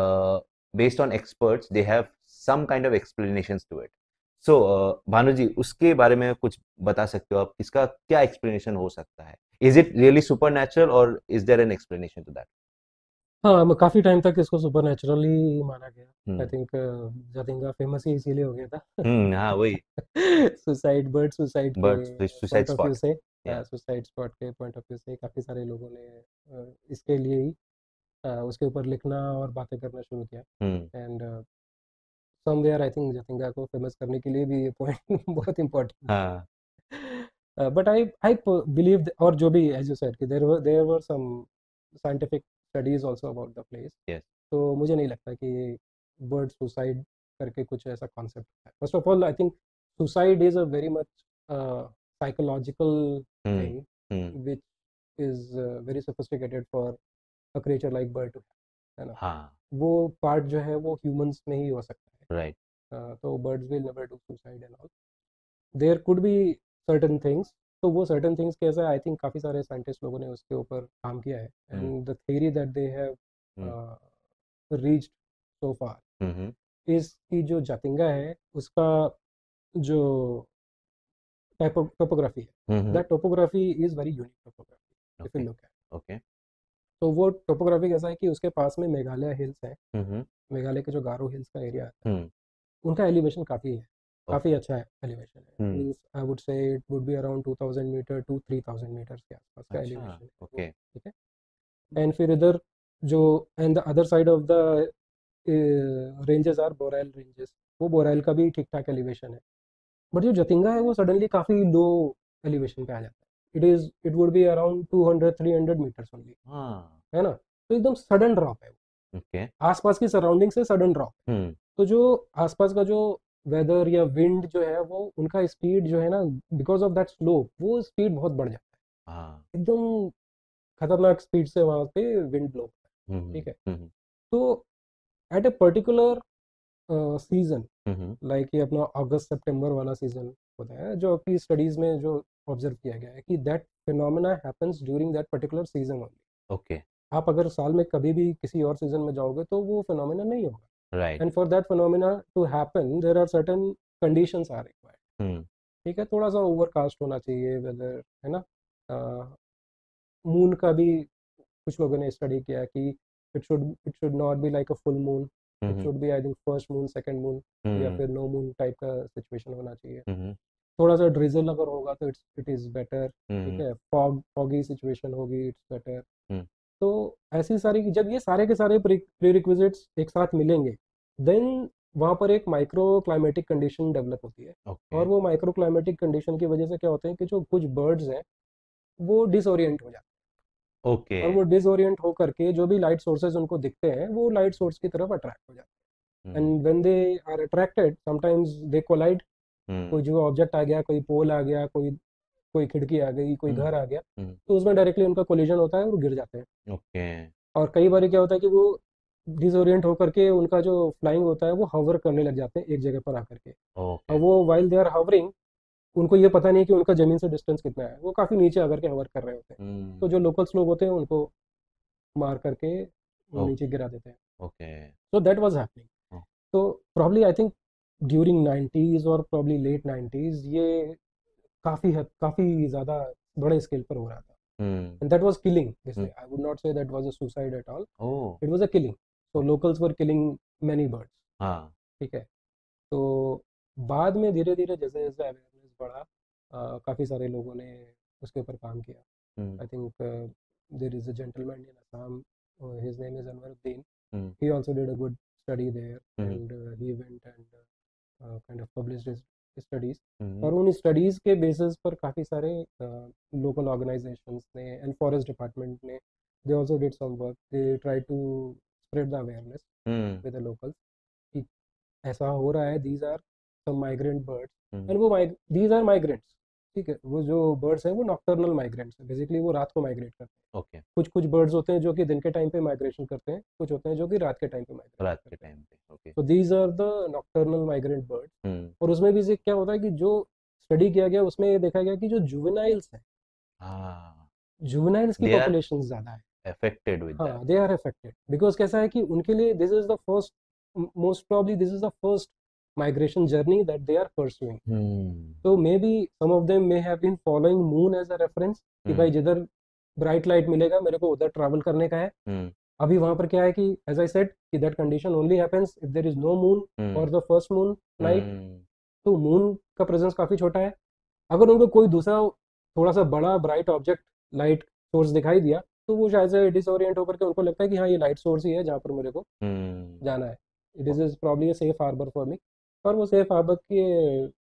based on experts they have some kind of explanations to it. So Bhanu जी, उसके बारे में कुछ बता सकते हो आप, इसका क्या explanation हो सकता है? Is it really supernatural or is there an explanation to that? हाँ, काफी टाइम तक इसको सुपर नेचुरली माना गया। आई हम्म। थिंक जातिंगा फेमस ही इसीलिए हो गया था। हाँ, वही। सुसाइड, बर्ड सुसाइड के bird suicide point of view spot. से, या। सुसाइड स्पॉट के पॉइंट ऑफ व्यू से काफी सारे लोगों ने इसके लिए ही उसके ऊपर लिखना और बातें करना शुरू किया। Hmm. And somewhere I think Jatinga को फेमस करने के लिए भी ये पॉइंट बहुत इंपॉर्टेंट हाँ। है। बट आई बिलीव, और जो भी एज यू सेड कि there were some scientific studies also about the place, yes. तो मुझे नहीं लगता कि बर्ड सुसाइड करके कुछ ऐसा कॉन्सेप्ट है। First of all I think suicide is a very much psychological hmm. Thing hmm. Which is very sophisticated for a creature like bird too, है ना। हाँ। वो पार्ट जो है वो ह्यूमंस में ही हो सकता राइट। है। तो birds will never do suicide and all, there could be certain things. तो वो सर्टेन थिंग्स कैसा, आई थिंक काफ़ी सारे साइंटिस्ट लोगों ने उसके ऊपर काम किया है, hmm. And the theory that they have hmm. Reached so far hmm. Is कि जो जातिंगा है उसका जो टोपोग्राफी है, hmm. That topography is very unique topography if you okay. Look at. Okay. तो वो टोपोग्राफी कैसा है कि उसके पास में मेघालय हिल्स है, हम्म। मेघालय के जो गारो हिल्स का एरिया आता है, हम्म। उनका एलिवेशन काफ़ी है, काफ़ी ओके। अच्छा है एलिवेशन है। Hmm. Means I would say it would be around 2000 meter to 3000 meters के आसपास का अच्छा। एलिवेशन है वो, ओके। ठीक है। एंड फिर इधर जो, and the other side of the ranges are Barail ranges, वो बोरेल का भी ठीक ठाक एलिवेशन है। बट जो जतिंगा है वो सडनली काफ़ी लो एलिवेशन पे आ जाता है। It would be around 200-300 metres only, हाँ। है ना। तो एकदम सडन ड्रॉप है वो, ओके। आसपास की सराउंडिंग से सडन ड्रॉप। हम्म। तो जो आसपास का जो वेदर या विंड जो है वो उनका स्पीड जो है ना, बिकॉज ऑफ दैट स्लोप वो स्पीड बहुत बढ़ जाता हाँ। है, एकदम खतरनाक स्पीड से वहाँ पे विंड ब्लो होता है, हम्म। ठीक है। हम्म। तो at a particular season, hmm. Like ये अपना अगस्त सितंबर वाला सीजन होता है, जो आपकी स्टडीज में जो ऑब्जर्व किया गया है कि that phenomena happens during that particular season only. Okay. आप अगर साल में कभी भी किसी और सीजन में जाओगे तो वो फिनोमेना नहीं होगा। Right. And for that phenomena to happen there are certain conditions are required, hmm. ठीक है। थोड़ा सा ओवरकास्ट होना चाहिए वेदर, है ना। मून का भी कुछ लोगों ने स्टडी किया कि it should not be like a full moon, it hmm. Should be I think first moon, second moon, या हम्म। फिर नो मून टाइप का सिचुएशन होना चाहिए। हम्म। थोड़ा सा ड्रिजल अगर होगा तो इट इज़ बेटर, ठीक हम्म। है। फॉगी सिचुएशन होगी, इट्स बेटर। हम्म। तो ऐसी सारी, जब ये सारे के सारे प्री रिक्विजिट्स एक साथ मिलेंगे, देन वहाँ पर एक माइक्रो क्लाइमेटिक कंडीशन डेवलप होती है। ओके। और वो माइक्रो क्लाइमेटिक कंडीशन की वजह से क्या होता है कि जो कुछ बर्ड्स हैं वो डिसोरिएंट हो जाते ओके। हैं, और वो डिसोरिएंट हो करके जो भी लाइट सोर्सेज उनको दिखते हैं वो लाइट सोर्स की तरफ अट्रैक्ट हो जाते हैं। Hmm. And when they are attracted sometimes they collide. Hmm. कोई जो ऑब्जेक्ट आ गया, कोई पोल आ गया, कोई कोई खिड़की आ गई, कोई हम्म। घर आ गया, हम्म। तो उसमें डायरेक्टली उनका कोलिजन होता है और गिर जाते हैं। ओके। और कई बार क्या होता है कि वो डिसोरिएंट होकर के उनका जो फ्लाइंग होता है वो हवर करने लग जाते हैं एक जगह पर आकर के। ओके। और वो वाइल दे आर हवरिंग, उनको ये पता नहीं कि उनका ज़मीन से डिस्टेंस कितना है, वो काफ़ी नीचे आकर के हवर कर रहे होते हैं। तो जो लोकल्स लोग होते हैं उनको मार करके वो नीचे गिरा देते हैं। Okay. So that was happening. Oh. तो probably I think during 90s और प्रॉब्ली लेट 90s ये काफ़ी ज़्यादा बड़े स्केल पर हो रहा था। And that was killing. I would not say that was a suicide at all. Oh. It was a killing. So locals were killing many birds. हाँ. ठीक है। तो बाद में धीरे धीरे जैसे जैसे अवेयरनेस बढ़ा, काफ़ी सारे लोगों ने उसके ऊपर काम किया। I think there is a gentleman in Assam, his name is Anwaruddin. He also did a good study there, and he went and kind of published his studies. और उन स्टडीज़ के बेसिस पर काफ़ी सारे लोकल ऑर्गेनाइजेशंस ने एंड फॉरेस्ट डिपार्टमेंट ने they also did some work, they try to spread the awareness with the locals कि ऐसा हो रहा है, these are some migrant birds and वो दीज आर माइग्रेंट्स। ठीक है, वो जो बर्ड्स हैं वो नॉक्टर्नल माइग्रेंट्स हैं, बेसिकली वो रात को माइग्रेट करते हैं। ओके. कुछ कुछ बर्ड्स होते हैं जो कि दिन के टाइम पे माइग्रेशन करते हैं, कुछ होते हैं जो कि रात के टाइम पे माइग्रेट रात के करते हैं। टाइम पे. ओके. तो these are the nocturnal migrant birds. और उसमें भी से क्या होता है कि जो स्टडी किया गया उसमें ये देखा गया कि जो जुवेनाइल्स हैं, हाँ. जुवेनाइल्स की They are पॉपुलेशन ज़्यादा है। affected with that. हाँ, दे आर अफेक्टेड बिकॉज कैसा है कि उनके लिए this is the first, most probably this is the first migration journey that they are pursuing. तो maybe some of them may have been following moon as a reference कि भाई जिधर bright light मिलेगा मेरे को उधर travel करने का है। अभी वहां पर क्या है कि एज आई सेड कि that condition only happens if there is no moon और द फर्स्ट मून नाइट। तो मून का प्रेजेंस काफी छोटा है। अगर उनको कोई दूसरा थोड़ा सा बड़ा ब्राइट ऑब्जेक्ट लाइट सोर्स दिखाई दिया तो वो शायद से डिसओरिएंट होकर के उनको लगता है कि हाँ ये लाइट सोर्स ही है जहाँ पर मेरे को जाना है। It is probably a safe harbour for me. और वो सेफ हार्बर की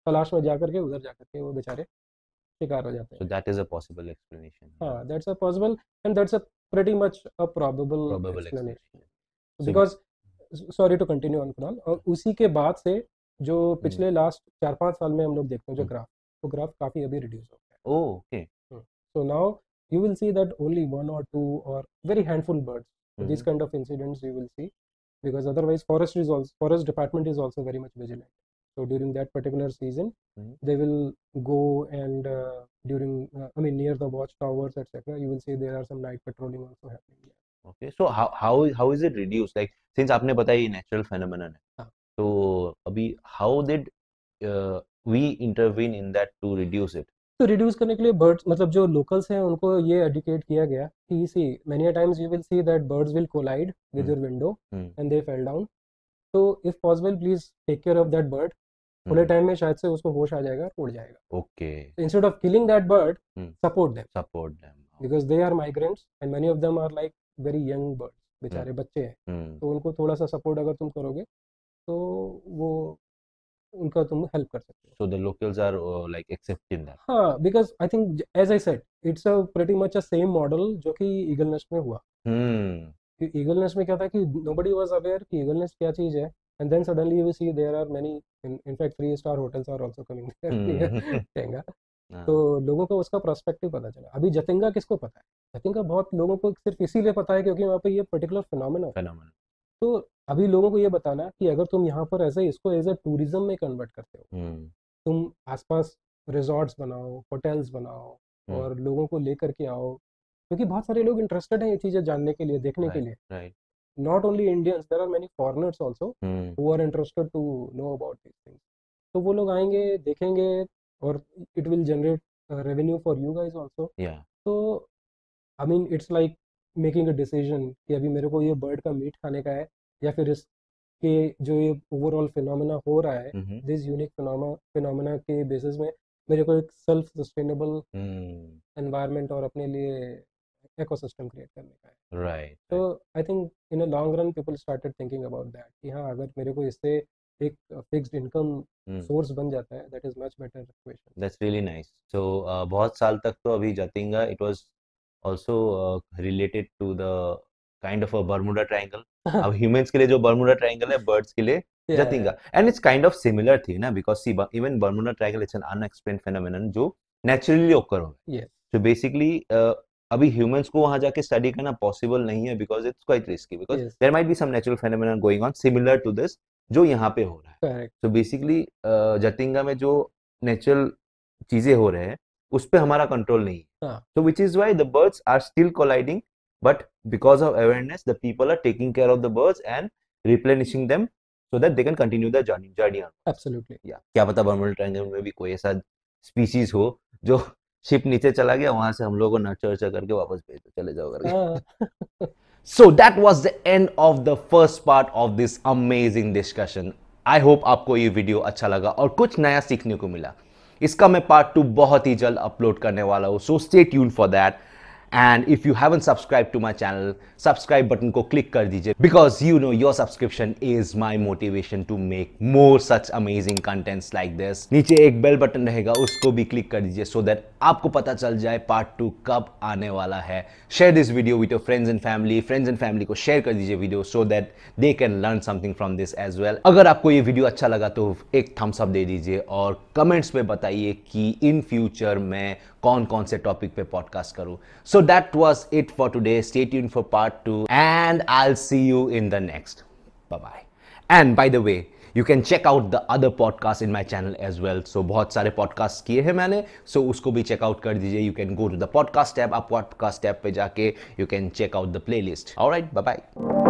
तलाश में जाकर के उधर जाकर के वो बेचारे शिकार हो जाते So हैं। that is a possible explanation. हाँ, that's a possible and that's a pretty much a probable Probable explanation. explanation. So because sorry to continue on Kunal, और उसी के बाद से जो पिछले लास्ट 4-5 साल में हम लोग देखते हैं जो ग्राफ, वो ग्राफ काफ़ी अभी रिड्यूस हो गया है। oh, okay. So now you will see that only 1 or 2 or very handful birds. So these kind of incidents you will see, because otherwise forest department is also very much vigilant. So during that particular season, they will go and during I mean near the watchtowers etc. You will see there are some night patrolling also happening there. Okay. So how is it reduced? Like since आपने बताया ये natural phenomenon है, हाँ. तो अभी how did we intervene in that to reduce it? तो reduce करने के लिए बर्ड्स मतलब जो लोकल्स हैं उनको ये एडुकेट किया गया कि see many times you will see that birds will collide with your window and they fell down. तो if possible please take care of that bird. थोड़े टाइम में शायद से उसको होश आ जाएगा और उड़ जाएगा। Okay. Instead of killing that bird, support them because they are migrants and many of them are like very young birds, बेचारे बच्चे हैं। तो उनको थोड़ा सा सपोर्ट अगर तुम करोगे तो वो उनका तुम हेल्प कर सकते हो। So the locals are like accepting that. हाँ, because I think as I said it's a pretty much a same model जो कि ईगल नेस्ट में हुआ। ईगल नेस्ट में क्या था कि नोबडी वाज अवेयर कि ईगल नेस्ट क्या चीज है, and then suddenly you will see there are many in fact 3-star hotels are also coming there Tenga. तो लोगों को उसका पर्सपेक्टिव पता चला। अभी जतिंगा किसको पता है? जतिंगा बहुत लोगों को सिर्फ इसीलिए पता है क्योंकि वहाँ पे ये पर्टिकुलर फिनोमेना है। तो अभी लोगों को ये बताना कि अगर तुम यहाँ पर ऐसे इसको एज अ टूरिज्म में कन्वर्ट करते हो, तुम आसपास रिजॉर्ट्स बनाओ, होटल्स बनाओ और लोगों को लेकर के आओ, क्योंकि बहुत सारे लोग इंटरेस्टेड हैं ये चीज़ें जानने के लिए, देखने के लिए। Not only Indians, there are many foreigners also who are interested to know about this things. तो वो लोग आएंगे, देखेंगे और it will generate revenue for you guys also. तो I mean it's like making a decision कि अभी मेरे को ये बर्ड का मीट खाने का है या फिर इसके जो ये ओवरऑल फिनोमेना हो रहा है, दिस यूनिक फिनोमेना के बेसिस में मेरे को एक सेल्फ सस्टेनेबल एनवायरनमेंट और अपने लिए इकोसिस्टम क्रिएट करने का है। राइट. तो I think in a long run people started thinking about that कि हाँ, अगर मेरे को इससे एक फिक्स्ड इनकम सोर्स बन जाता है, that is much better equation. That's really nice. So बहुत साल तक तो अभी Jatinga it was also related to the kind of a Bermuda Triangle. अब humans के लिए जो Bermuda Triangle है, birds के लिए Jatinga. And it's kind of similar थी ना, because see even Bermuda Triangle it's an unexplained phenomenon जो naturally occur हो. Yes. So basically अभी ह्यूमंस को वहां जाके स्टडी करना पॉसिबल नहीं है because it's quite risky, because Yes. There might be some natural phenomena going on similar to this जो यहाँ पे हो रहा है। Correct. तो बेसिकली जतिंगा में जो नेचुरल चीजें हो रहे हैं उस पे हमारा कंट्रोल नहीं है। हाँ. So which is why the birds are still colliding, but because of awareness, the people are taking care of the birds and replenishing them so that they can continue their journey on. Absolutely. Yeah. क्या पता Bermuda triangle में भी कोई ऐसा species हो जो ship नीचे चला गया, वहां से हम लोगों को नर्चर करके वापस भेज दो, चले जाओ करके। हाँ. So that was the end of the first part of this amazing discussion. I hope आपको ये वीडियो अच्छा लगा और कुछ नया सीखने को मिला। इसका मैं पार्ट 2 बहुत ही जल्द अपलोड करने वाला हूँ, so stay tune for that. And if you haven't subscribe to my channel, subscribe button को क्लिक कर दीजिए because you know your subscription is my motivation to make more such amazing contents like this. नीचे एक bell button रहेगा, उसको भी click कर दीजिए सो दैट आपको पता चल जाए पार्ट 2 कब आने वाला है। Share this video with your friends and family को शेयर कर दीजिए video so that they can learn something from this as well. अगर आपको ये वीडियो अच्छा लगा तो एक थम्स अप दे दीजिए और कमेंट्स में बताइए कि इन फ्यूचर मैं कौन कौन से टॉपिक पे पॉडकास्ट करूं। So that was it for today. Stay tuned for part 2 and I will see you in the next. Bye bye. And by the way you can check out the other podcast in my channel as well. So बहुत सारे podcasts किए हैं मैंने, so उसको भी check out कर दीजिए। You can go to the podcast tab, आप podcast tab पे जाके you can check out the playlist. Alright, bye bye.